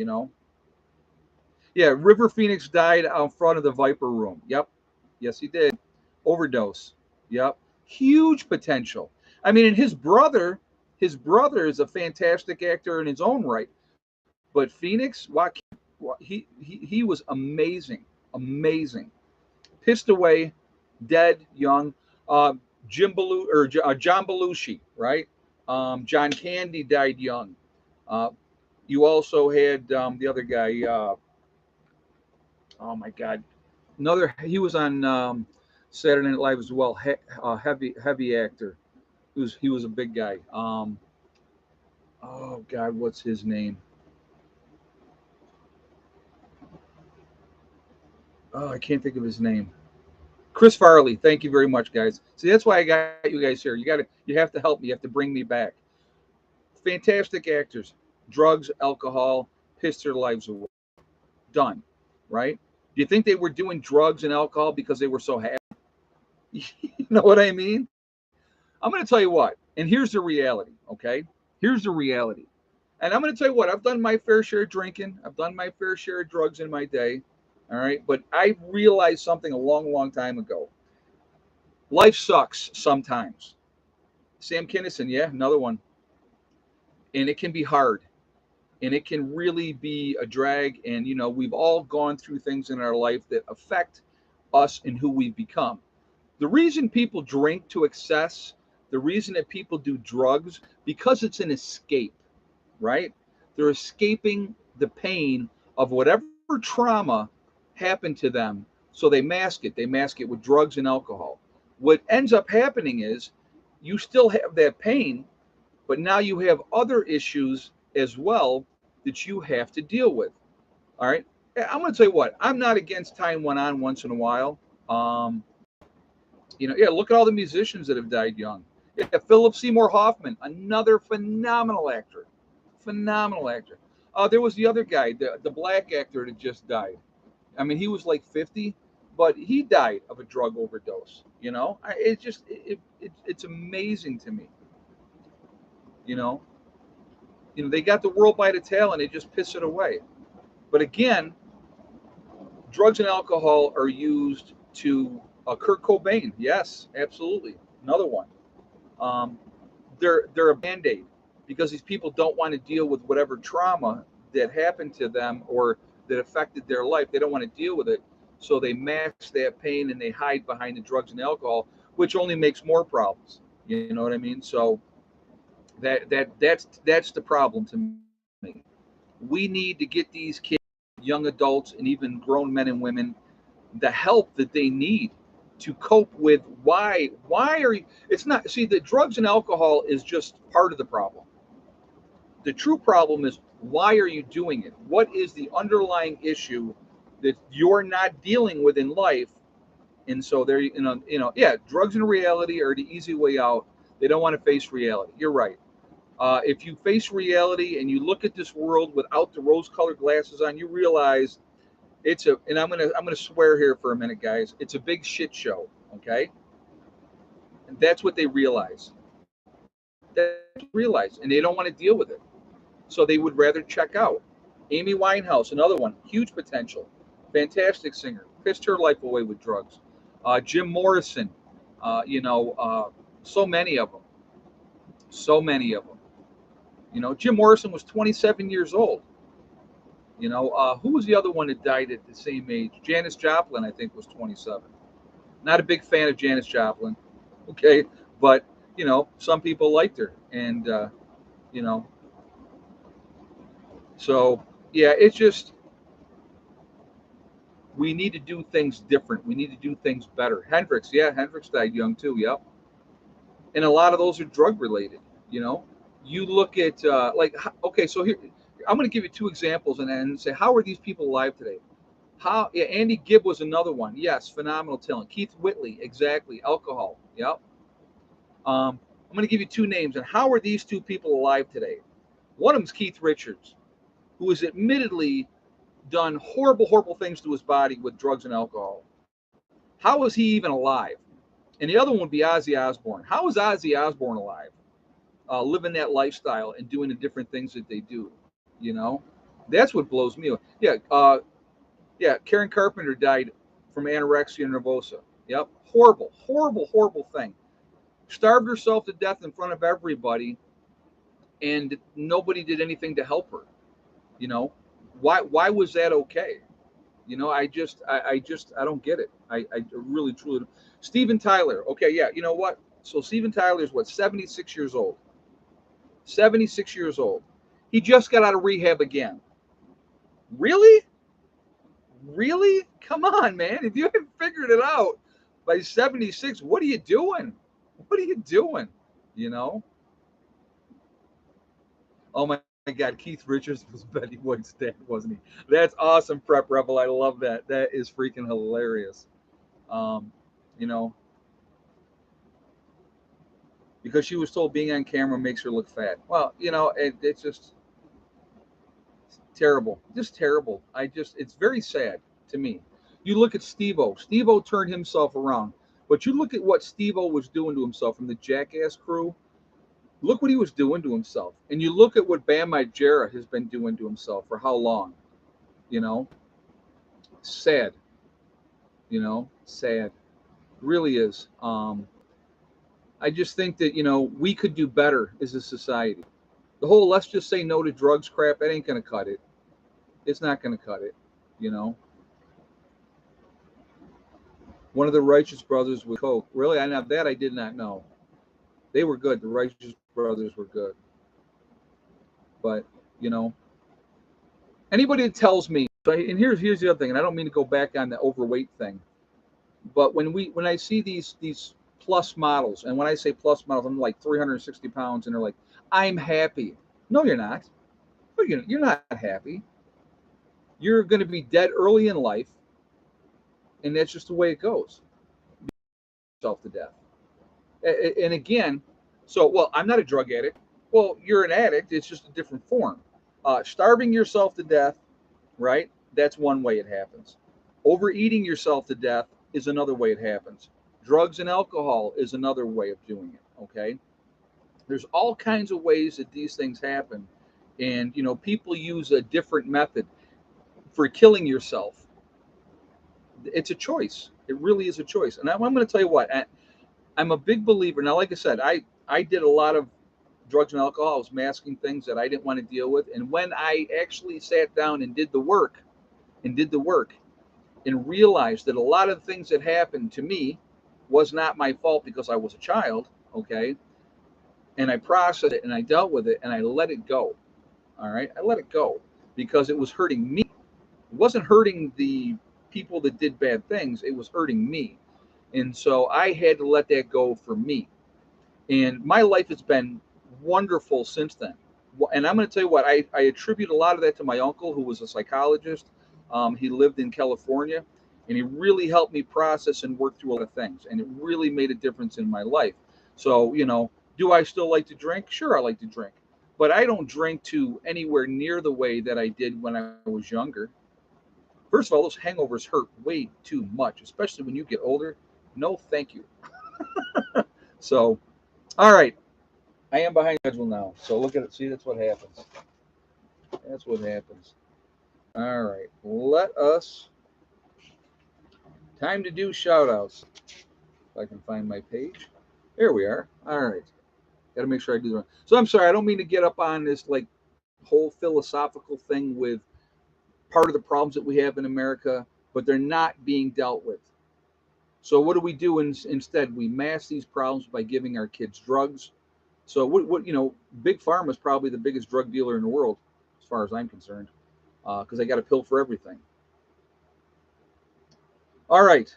Yeah, River Phoenix died out front of the Viper Room. Yep. Yes, he did. Overdose. Yep. Huge potential. I mean, and his brother is a fantastic actor in his own right. But Phoenix, Joaquin, he was amazing, amazing. Pissed away, dead, young. John Belushi, right? John Candy died young. Uh, you also had the other guy. Oh my God, another. He was on Saturday Night Live as well. Heavy actor. He was a big guy. Oh God, what's his name? Oh, I can't think of his name. Chris Farley. Thank you very much, guys. See, that's why I got you guys here. You have to help me. You have to bring me back. Fantastic actors. Drugs, alcohol, pissed their lives away. Done. Right? Do you think they were doing drugs and alcohol because they were so happy? You know what I mean? I'm going to tell you what. And here's the reality. Okay. Here's the reality. And I'm going to tell you what. I've done my fair share of drinking. I've done my fair share of drugs in my day. All right. But I realized something a long, long time ago. Life sucks sometimes. Sam Kinison, yeah, another one. And it can be hard. And it can really be a drag. And, we've all gone through things in our life that affect us and who we've become. The reason people drink to excess, the reason that people do drugs, because it's an escape, right? They're escaping the pain of whatever trauma happened to them. So they mask it. They mask it with drugs and alcohol. What ends up happening is you still have that pain, but now you have other issues as well that you have to deal with. All right. I'm going to tell you what, I'm not against tying one on once in a while. Yeah, look at all the musicians that have died young. Yeah, Philip Seymour Hoffman, another phenomenal actor. Phenomenal actor. There was the other guy, the black actor that just died. I mean, he was like 50, but he died of a drug overdose. It just it's amazing to me. You know, they got the world by the tail and they just piss it away. But again, drugs and alcohol are used to Kurt Cobain. Yes, absolutely, another one. Um, they're a band-aid because these people don't want to deal with whatever trauma that happened to them or that affected their life. They don't want to deal with it, so they mask that pain and they hide behind the drugs and alcohol, which only makes more problems. You know what I mean? So that's the problem to me. We need to get these kids, young adults, and even grown men and women the help that they need to cope with why are you, it's not, see, the drugs and alcohol is just part of the problem. The true problem is, why are you doing it? What is the underlying issue that you're not dealing with in life? And so there, yeah, drugs and reality are the easy way out. They don't want to face reality. You're right. If you face reality and you look at this world without the rose-colored glasses on, you realize and I'm gonna swear here for a minute, guys. It's a big shit show, okay? And that's what they realize. That's what they realize, and they don't want to deal with it. So they would rather check out. Amy Winehouse, another one, huge potential, fantastic singer, pissed her life away with drugs. Jim Morrison, so many of them, so many of them. Jim Morrison was 27 years old. Who was the other one that died at the same age? Janis Joplin, I think, was 27. Not a big fan of Janis Joplin, okay, but some people liked her, and you know, so yeah, it's just, we need to do things different. We need to do things better. Hendrix died young too. Yep, and a lot of those are drug related. You know, you look at okay, so here I'm going to give you two examples and say, how are these people alive today? Yeah, Andy Gibb was another one. Yes, phenomenal talent. Keith Whitley, exactly. Alcohol. Yep. I'm going to give you two names, and how are these two people alive today? One of them is Keith Richards, who has admittedly done horrible, horrible things to his body with drugs and alcohol. How is he even alive? And the other one would be Ozzy Osbourne. How is Ozzy Osbourne alive, living that lifestyle and doing the different things that they do? That's what blows me away. Yeah, Karen Carpenter died from anorexia nervosa. Yep, horrible, horrible, horrible thing. Starved herself to death in front of everybody, and nobody did anything to help her. You know, why was that okay? I don't get it. I really truly don't. Steven Tyler. Okay, yeah, you know what? So Steven Tyler is what, 76 years old. 76 years old. He just got out of rehab again. Really? Really? Come on, man. If you haven't figured it out by 76, what are you doing? What are you doing? You know? Oh my God, Keith Richards was Betty White's dad, wasn't he? That's awesome, Prep Rebel. I love that. That is freaking hilarious. Um, you know, because she was told being on camera makes her look fat. Well, it's just terrible. Just terrible. It's very sad to me. You look at Steve-O. Steve-O turned himself around. But you look at what Steve-O was doing to himself from the Jackass crew. Look what he was doing to himself. And you look at what Bam Margera has been doing to himself for how long. You know, sad. Sad. Really is. I just think that, we could do better as a society. The whole let's just say no to drugs crap, that ain't going to cut it. It's not going to cut it. You know, one of the Righteous Brothers with coke. Really, I did not know. They were good. The Righteous Brothers were good. But anybody that tells me, and here's the other thing, and I don't mean to go back on the overweight thing, but when I see these plus models, and when I say plus models, I'm like 360 pounds, and they're like, I'm happy. No, you're not. You're not happy. You're going to be dead early in life, and that's just the way it goes. Yourself to death. And again, So, well, I'm not a drug addict. Well, you're an addict. It's just a different form. Starving yourself to death, right? That's one way it happens. Overeating yourself to death is another way it happens. Drugs and alcohol is another way of doing it. Okay. There's all kinds of ways that these things happen. And, people use a different method for killing yourself. It's a choice. It really is a choice. And I'm going to tell you what, I'm a big believer. Now, like I said, I did a lot of drugs and alcohol. I was masking things that I didn't want to deal with. And when I actually sat down and did the work and realized that a lot of the things that happened to me was not my fault because I was a child, okay? And I processed it and I dealt with it and I let it go. All right? I let it go because it was hurting me. It wasn't hurting the people that did bad things, it was hurting me. And so I had to let that go for me. And my life has been wonderful since then. And I'm going to tell you what, I attribute a lot of that to my uncle, who was a psychologist. He lived in California, and he really helped me process and work through a lot of things. And it really made a difference in my life. So, do I still like to drink? Sure, I like to drink. But I don't drink to anywhere near the way that I did when I was younger. First of all, those hangovers hurt way too much, especially when you get older. No, thank you. So, all right. I am behind schedule now. So look at it. See, that's what happens. That's what happens. All right. Let us. Time to do shout outs. If I can find my page. There we are. All right. Got to make sure I do the right. So I'm sorry. I don't mean to get up on this like whole philosophical thing with part of the problems that we have in America, but they're not being dealt with. So what do we do instead? We mask these problems by giving our kids drugs. So Big Pharma is probably the biggest drug dealer in the world, as far as I'm concerned, because they got a pill for everything. All right,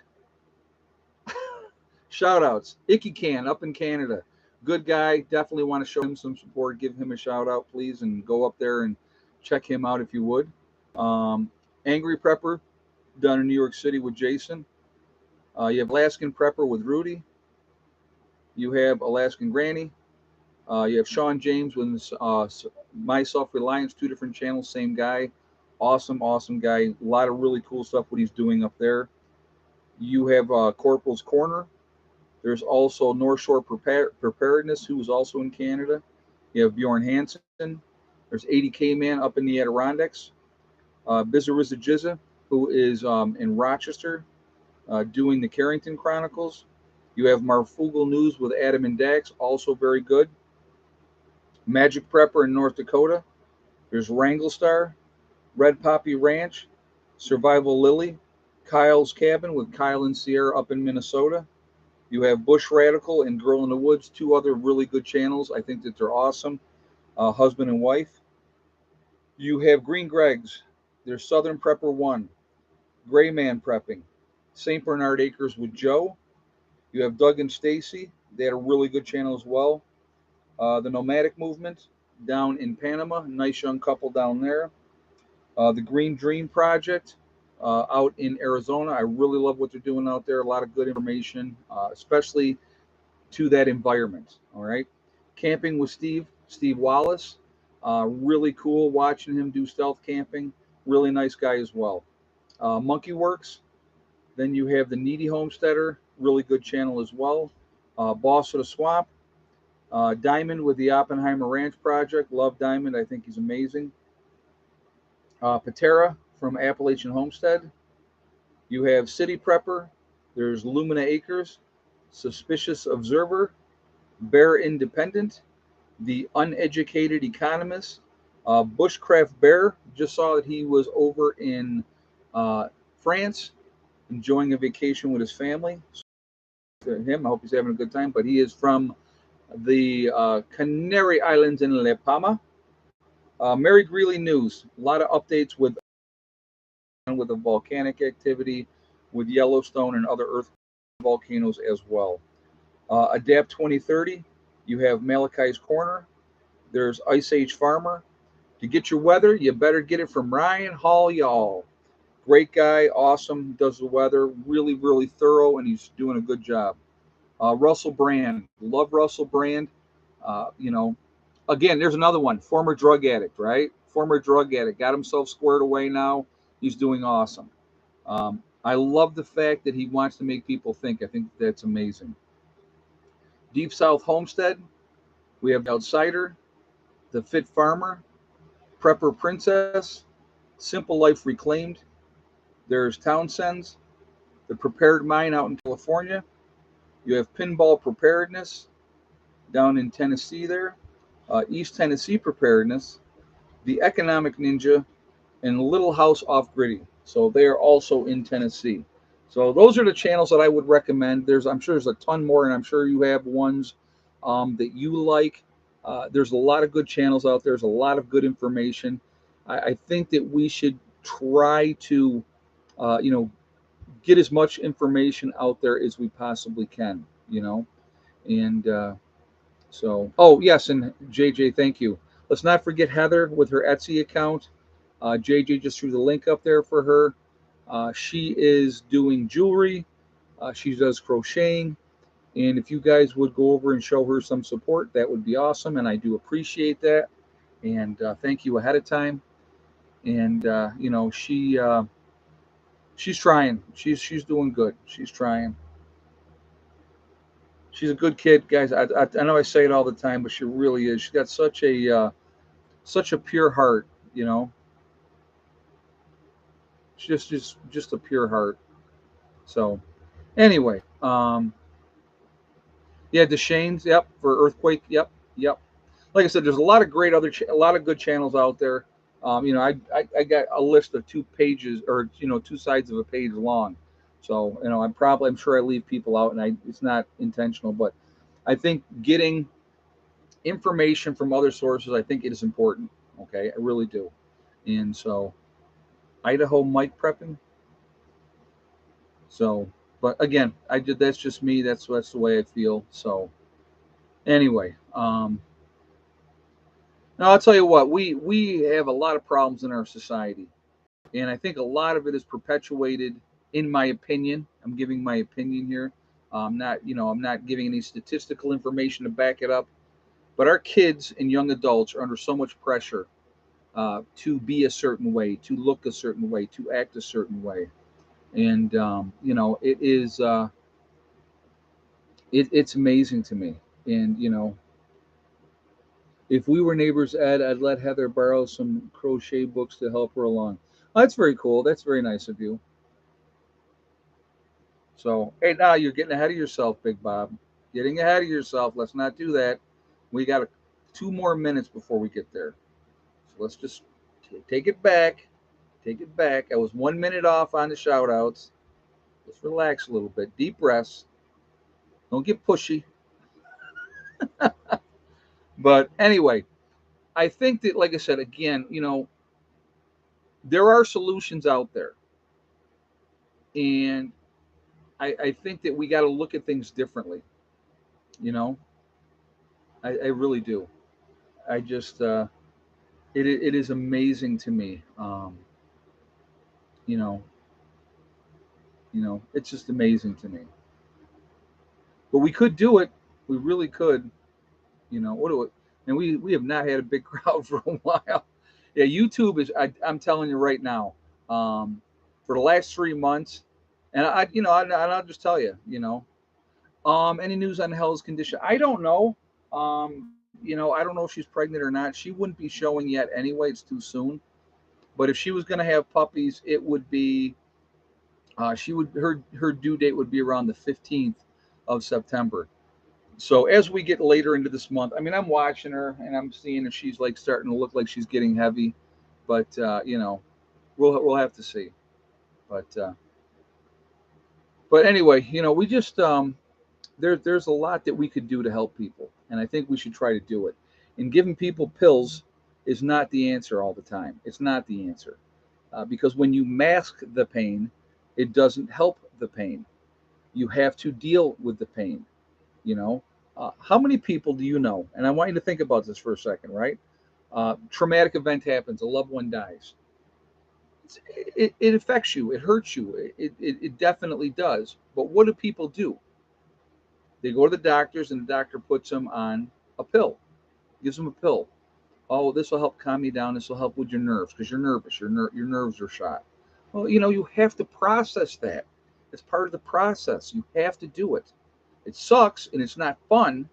shout outs. Icky Can up in Canada, good guy. Definitely want to show him some support. Give him a shout out, please, and go up there and check him out if you would. Um, Angry Prepper down in New York City with Jason. You have Alaskan Prepper with Rudy. You have Alaskan Granny. You have Sean James with My Self Reliance, two different channels, same guy. Awesome, awesome guy. A lot of really cool stuff what he's doing up there. You have Corporal's Corner. There's also North Shore Preparedness, who is also in Canada. You have Bjorn Hansen. There's 80K Man up in the Adirondacks. Bizarrizza Jizza, who is in Rochester, doing the Carrington Chronicles. You have Marfugal News with Adam and Dax, also very good. Magic Prepper in North Dakota. There's Wranglestar, Red Poppy Ranch, Survival Lily, Kyle's Cabin with Kyle and Sierra up in Minnesota. You have Bush Radical and Girl in the Woods, two other really good channels. I think that they're awesome. Husband and wife. You have Green Greg's. There's Southern Prepper 1, Gray Man Prepping, St. Bernard Acres with Joe. You have Doug and Stacy. They had a really good channel as well. The Nomadic Movement down in Panama. Nice young couple down there. The Green Dream Project out in Arizona. I really love what they're doing out there. A lot of good information, especially to that environment. All right. Camping with Steve Wallace. Really cool watching him do stealth camping. Really nice guy as well. Monkey Works. Then you have the Needy Homesteader. Really good channel as well. Boss of the Swamp. Diamond with the Oppenheimer Ranch Project. Love Diamond. I think he's amazing. Patera from Appalachian Homestead. You have City Prepper. There's Lumina Acres. Suspicious Observer. Bear Independent. The Uneducated Economist. Bushcraft Bear. Just saw that he was over in France enjoying a vacation with his family. So him, I hope he's having a good time. But he is from the Canary Islands in La Palma. Mary Greeley News, a lot of updates with the volcanic activity, with Yellowstone and other earth volcanoes as well. Adapt 2030, you have Malachi's Corner. There's Ice Age Farmer. To get your weather, you better get it from Ryan Hall, y'all. Great guy, awesome, does the weather, really, really thorough, and he's doing a good job. Russell Brand, love Russell Brand. You know, again, there's another one, former drug addict, right? Former drug addict, got himself squared away now. He's doing awesome. I love the fact that he wants to make people think. I think that's amazing. Deep South Homestead, we have the Outsider, the Fit Farmer, Prepper Princess, Simple Life Reclaimed. There's Townsend's, the Prepared Mind out in California. You have Pinball Preparedness down in Tennessee there, East Tennessee Preparedness, the Economic Ninja, and Little House Off Gritty. So they are also in Tennessee. So those are the channels that I would recommend. I'm sure there's a ton more, and I'm sure you have ones that you like. There's a lot of good channels out there. There's a lot of good information. I think that we should try to, you know, get as much information out there as we possibly can. You know, and so, oh yes, and JJ, thank you. Let's not forget Heather with her Etsy account. JJ just threw the link up there for her. She is doing jewelry. She does crocheting. And if you guys would go over and show her some support, that would be awesome. And I do appreciate that. And thank you ahead of time. And you know, she's trying. She's doing good. She's trying. She's a good kid, guys. I know I say it all the time, but she really is. She's got such a pure heart. You know, just a pure heart. So anyway, yeah, Deshane's, yep, for Earthquake, yep, yep. Like I said, there's a lot of great a lot of good channels out there. You know, I got a list of 2 pages, or you know, 2 sides of a page long. So you know, I'm sure I leave people out, and it's not intentional, but I think getting information from other sources, I think it is important. Okay, I really do. And so Idaho mic prepping. So, but again, I did. That's just me. That's the way I feel. So anyway, now I'll tell you what, we have a lot of problems in our society, and I think a lot of it is perpetuated. In my opinion, I'm giving my opinion here. I'm not giving any statistical information to back it up. But our kids and young adults are under so much pressure to be a certain way, to look a certain way, to act a certain way, and you know, it's amazing to me. And you know, if we were neighbors, Ed, I'd let Heather borrow some crochet books to help her along. Oh, that's very cool. That's very nice of you. So, hey, now you're getting ahead of yourself, Big Bob. Getting ahead of yourself. Let's not do that. We got 2 more minutes before we get there. So let's just take it back. Take it back. I was 1 minute off on the shout outs. Just relax a little bit. Deep breaths. Don't get pushy. But anyway, I think that, like I said, again, you know, there are solutions out there. And I think that we got to look at things differently. You know, I really do. I just, it is amazing to me. You know, it's just amazing to me. But we could do it. We really could. You know, what do it? And we have not had a big crowd for a while. Yeah, YouTube is. I'm telling you right now. For the last 3 months, and I'll just tell you. You know, any news on Hell's condition? I don't know. You know, I don't know if she's pregnant or not. She wouldn't be showing yet anyway. It's too soon. But if she was going to have puppies, it would be she would her due date would be around the 15th of September. So as we get later into this month, I mean, I'm watching her and I'm seeing if she's like starting to look like she's getting heavy, but you know, we'll have to see. But anyway, you know, we just there's a lot that we could do to help people, and I think we should try to do it. And giving people pills is not the answer all the time. It's not the answer because when you mask the pain, it doesn't help the pain. You have to deal with the pain. You know, how many people do you know? And I want you to think about this for a second, right? Traumatic event happens, a loved one dies. It affects you, it hurts you, it definitely does. But what do people do? They go to the doctors, and the doctor puts them on A pill. Gives them a pill. Oh, this will help calm you down. This will help with your nerves because you're nervous. Your nerves are shot. Well, you have to process that. It's part of the process. You have to do it. It sucks and it's not fun,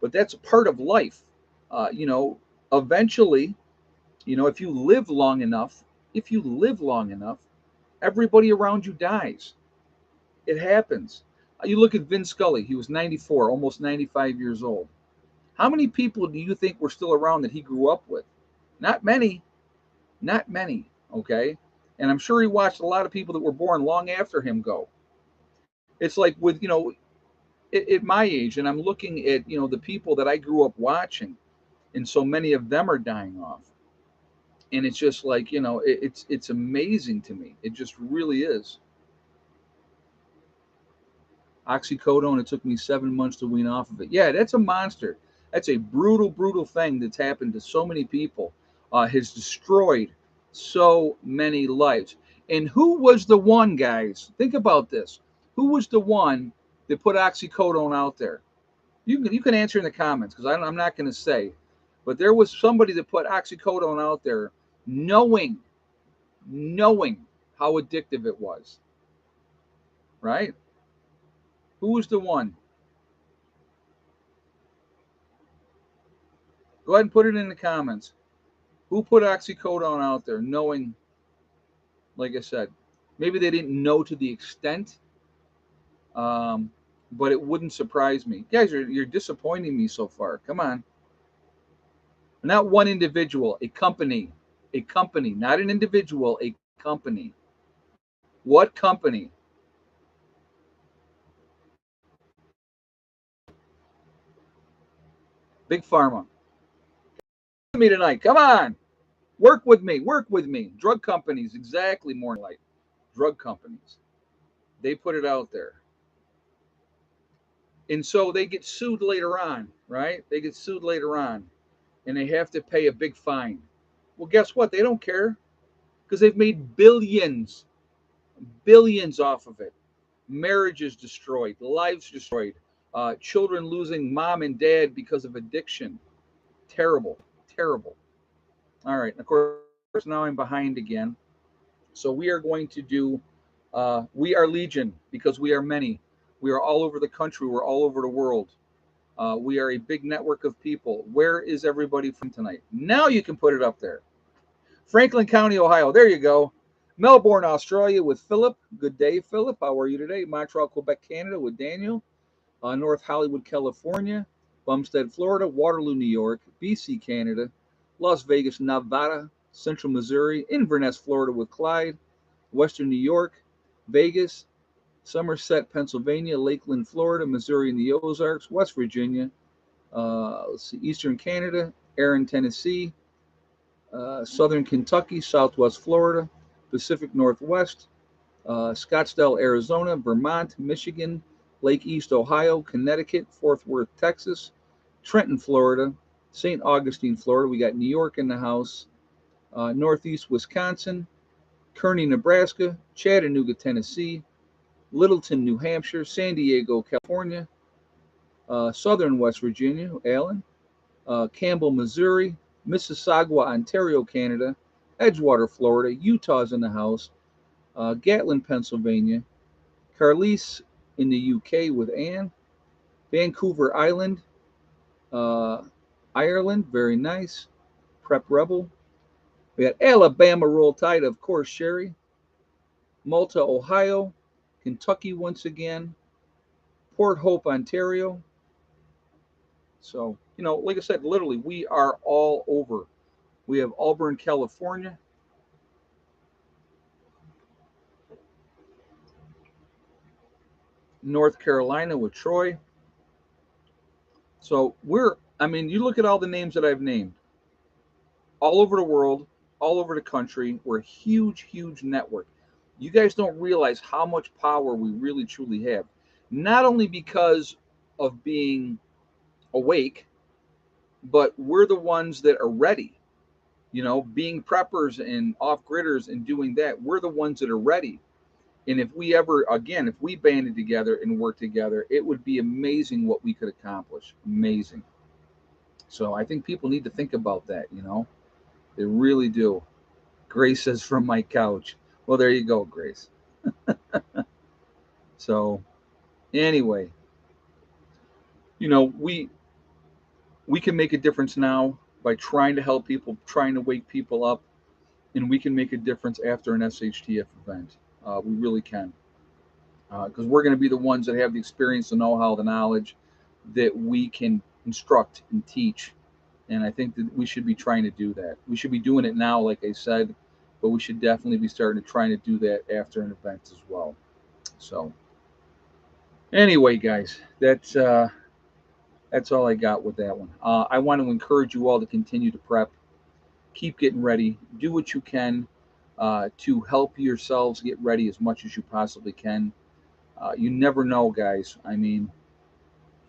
but that's a part of life. Uh, you know, eventually, if you live long enough, if you live long enough, everybody around you dies. It happens. You look at Vin Scully. He was 94, almost 95 years old. How many people do you think were still around that he grew up with? Not many. Not many. Okay. And I'm sure he watched a lot of people that were born long after him go. It's like with, at my age, and I'm looking at, the people that I grew up watching, and so many of them are dying off. And it's just like, it's amazing to me. It just really is. Oxycodone, it took me 7 months to wean off of it. Yeah, that's a monster. That's a brutal, brutal thing that's happened to so many people. Has destroyed so many lives. And who was the one, guys? Think about this. Who was the one that put oxycodone out there? You can answer in the comments because I'm not going to say. But there was somebody that put oxycodone out there knowing how addictive it was. Right? Who was the one? Go ahead and put it in the comments. Who put oxycodone out there knowing, like I said, maybe they didn't know to the extent, um, but it wouldn't surprise me. Guys, you're disappointing me so far. Come on. Not one individual, a company. A company, not an individual, a company. What company? Big Pharma. With me tonight. Come on. Work with me. Work with me. Drug companies, exactly more like drug companies. They put it out there. And so they get sued later on, right? They get sued later on and they have to pay a big fine. Well, guess what? They don't care because they've made billions, billions off of it. Marriages destroyed, lives destroyed, children losing mom and dad because of addiction. Terrible, terrible. All right. Of course, now I'm behind again. So we are going to do, we are Legion because we are many. We are all over the country. We're all over the world. We are a big network of people. Where is everybody from tonight? Now you can put it up there. Franklin County, Ohio. There you go. Melbourne, Australia with Philip. Good day, Philip. How are you today? Montreal, Quebec, Canada with Daniel. North Hollywood, California. Bumstead, Florida. Waterloo, New York. BC, Canada. Las Vegas, Nevada. Central Missouri. Inverness, Florida with Clyde. Western New York. Vegas. Somerset, Pennsylvania. Lakeland, Florida. Missouri and the Ozarks. West Virginia. Let's see, Eastern Canada. Erin, Tennessee. Southern Kentucky, Southwest Florida, Pacific Northwest, Scottsdale, Arizona, Vermont, Michigan, Lake East, Ohio, Connecticut, Fort Worth, Texas, Trenton, Florida, St. Augustine, Florida. We got New York in the house, Northeast Wisconsin, Kearney, Nebraska, Chattanooga, Tennessee, Littleton, New Hampshire, San Diego, California, Southern West Virginia, Allen, Campbell, Missouri, Mississauga, Ontario, Canada, Edgewater, Florida, Utah's in the house, Gatlin, Pennsylvania, Carlisle in the UK with Anne, Vancouver Island, uh, Ireland, very nice, Prep Rebel. We got Alabama, Roll Tide, of course, Sherry, Malta, Ohio, Kentucky once again, Port Hope, Ontario. So, like I said, literally, we are all over. We have Auburn, California, North Carolina with Troy. So you look at all the names that I've named, all over the world, all over the country. We're a huge, huge network. You guys don't realize how much power we really, truly have. Not only because of being awake, but we're the ones that are ready. Being preppers and off-gridders and doing that, we're the ones that are ready. And if we banded together and worked together, it would be amazing what we could accomplish. Amazing. So I think people need to think about that, They really do. Grace says from my couch. Well, there you go, Grace. So anyway, you know, we we can make a difference now by trying to help people, trying to wake people up, and we can make a difference after an SHTF event. We really can, because we're going to be the ones that have the experience, the know-how, the knowledge that we can instruct and teach. And I think that we should be trying to do that. We should be doing it now, like I said, but we should definitely be starting to trying to do that after an event as well. So anyway, guys, that's all I got with that one. I want to encourage you all to continue to prep, keep getting ready, do what you can to help yourselves get ready as much as you possibly can. You never know, guys. I mean,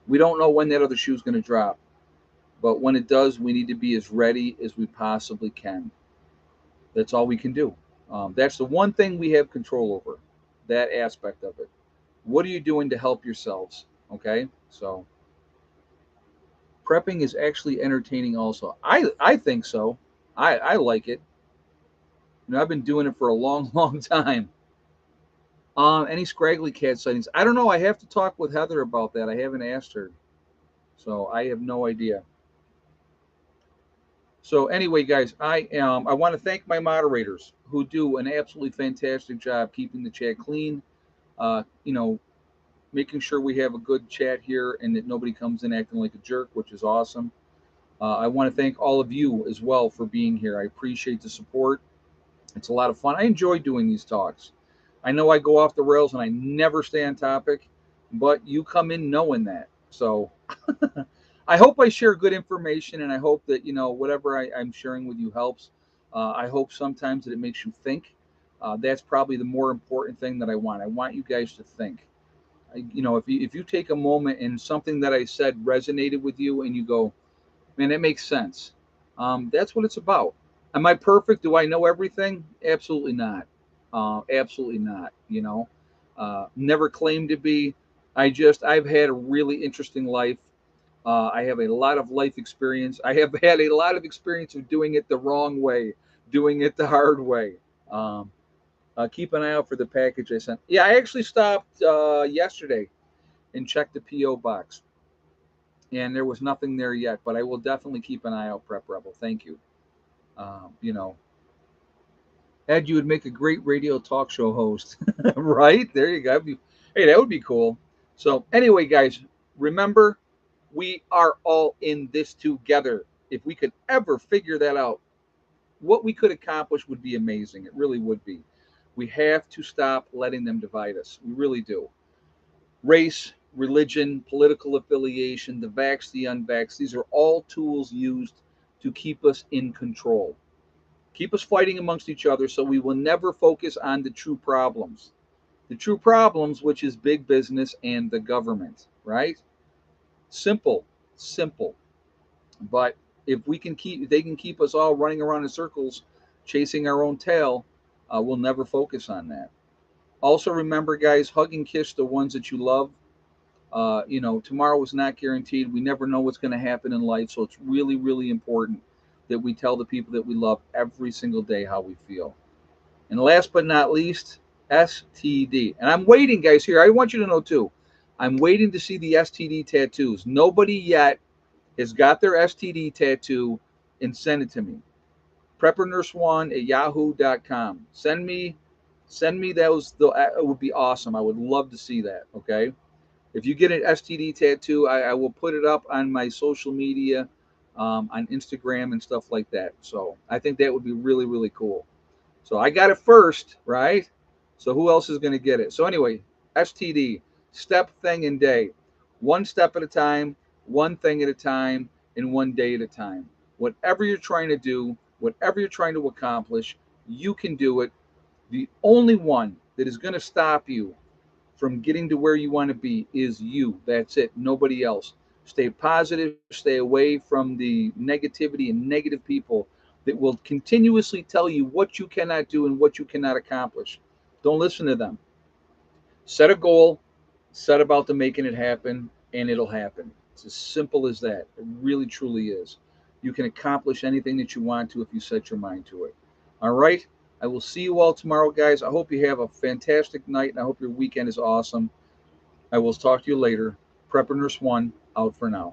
we don't know when that other shoe is going to drop, but when it does, we need to be as ready as we possibly can. That's all we can do. That's the one thing we have control over, that aspect of it. What are you doing to help yourselves? Okay, so prepping is actually entertaining. Also, I think so. I like it. I've been doing it for a long, long time. Any scraggly cat sightings? I don't know. I have to talk with Heather about that. I haven't asked her, so I have no idea. So anyway, guys, I want to thank my moderators who do an absolutely fantastic job keeping the chat clean. You know, making sure we have a good chat here and that nobody comes in acting like a jerk, which is awesome. I want to thank all of you as well for being here. I appreciate the support. It's a lot of fun. I enjoy doing these talks. I know I go off the rails and I never stay on topic, but you come in knowing that. So I hope I share good information, and I hope that whatever I'm sharing with you helps. I hope sometimes that it makes you think. That's probably the more important thing that I want. I want you guys to think. If you take a moment and something that I said resonated with you, and you go, man, that makes sense. That's what it's about. Am I perfect? Do I know everything? Absolutely not. Absolutely not. Never claimed to be. I've had a really interesting life. I have a lot of life experience. I have had a lot of experience of doing it the wrong way, doing it the hard way. Um, keep an eye out for the package I sent. Yeah, I actually stopped yesterday and checked the PO box, and there was nothing there yet. But I will definitely keep an eye out, Prep Rebel. Thank you. You know, Ed, you would make a great radio talk show host, right? There you go. Hey, that would be cool. So, anyway, guys, remember, we are all in this together. If we could ever figure that out, what we could accomplish would be amazing. It really would be. We have to stop letting them divide us. We really do. Race, religion, political affiliation, the vax, the unvax, these are all tools used to keep us in control, keep us fighting amongst each other, so we will never focus on the true problems. The true problems, which is big business and the government, right? Simple, simple. But if they can keep us all running around in circles, chasing our own tail, we'll never focus on that. Also, remember, guys, hug and kiss the ones that you love. Tomorrow is not guaranteed. We never know what's going to happen in life. So it's really, really important that we tell the people that we love every single day how we feel. And last but not least, STD. And I'm waiting, guys, here. I want you to know, too. I'm waiting to see the STD tattoos. Nobody yet has got their STD tattoo and send it to me. PrepperNurse1 at yahoo.com. Send me those. It would be awesome. I would love to see that. Okay. If you get an STD tattoo, I will put it up on my social media, on Instagram and stuff like that. So I think that would be really, really cool. So I got it first, right? So who else is going to get it? So anyway, STD, step, thing, and day. One step at a time, one thing at a time, and one day at a time. Whatever you're trying to do, whatever you're trying to accomplish, you can do it. The only one that is going to stop you from getting to where you want to be is you. That's it. Nobody else. Stay positive. Stay away from the negativity and negative people that will continuously tell you what you cannot do and what you cannot accomplish. Don't listen to them. Set a goal, set about to making it happen, and it'll happen. It's as simple as that. It really, truly is. You can accomplish anything that you want to if you set your mind to it. All right. I will see you all tomorrow, guys. I hope you have a fantastic night, and I hope your weekend is awesome. I will talk to you later. Prepper Nurse 1 out for now.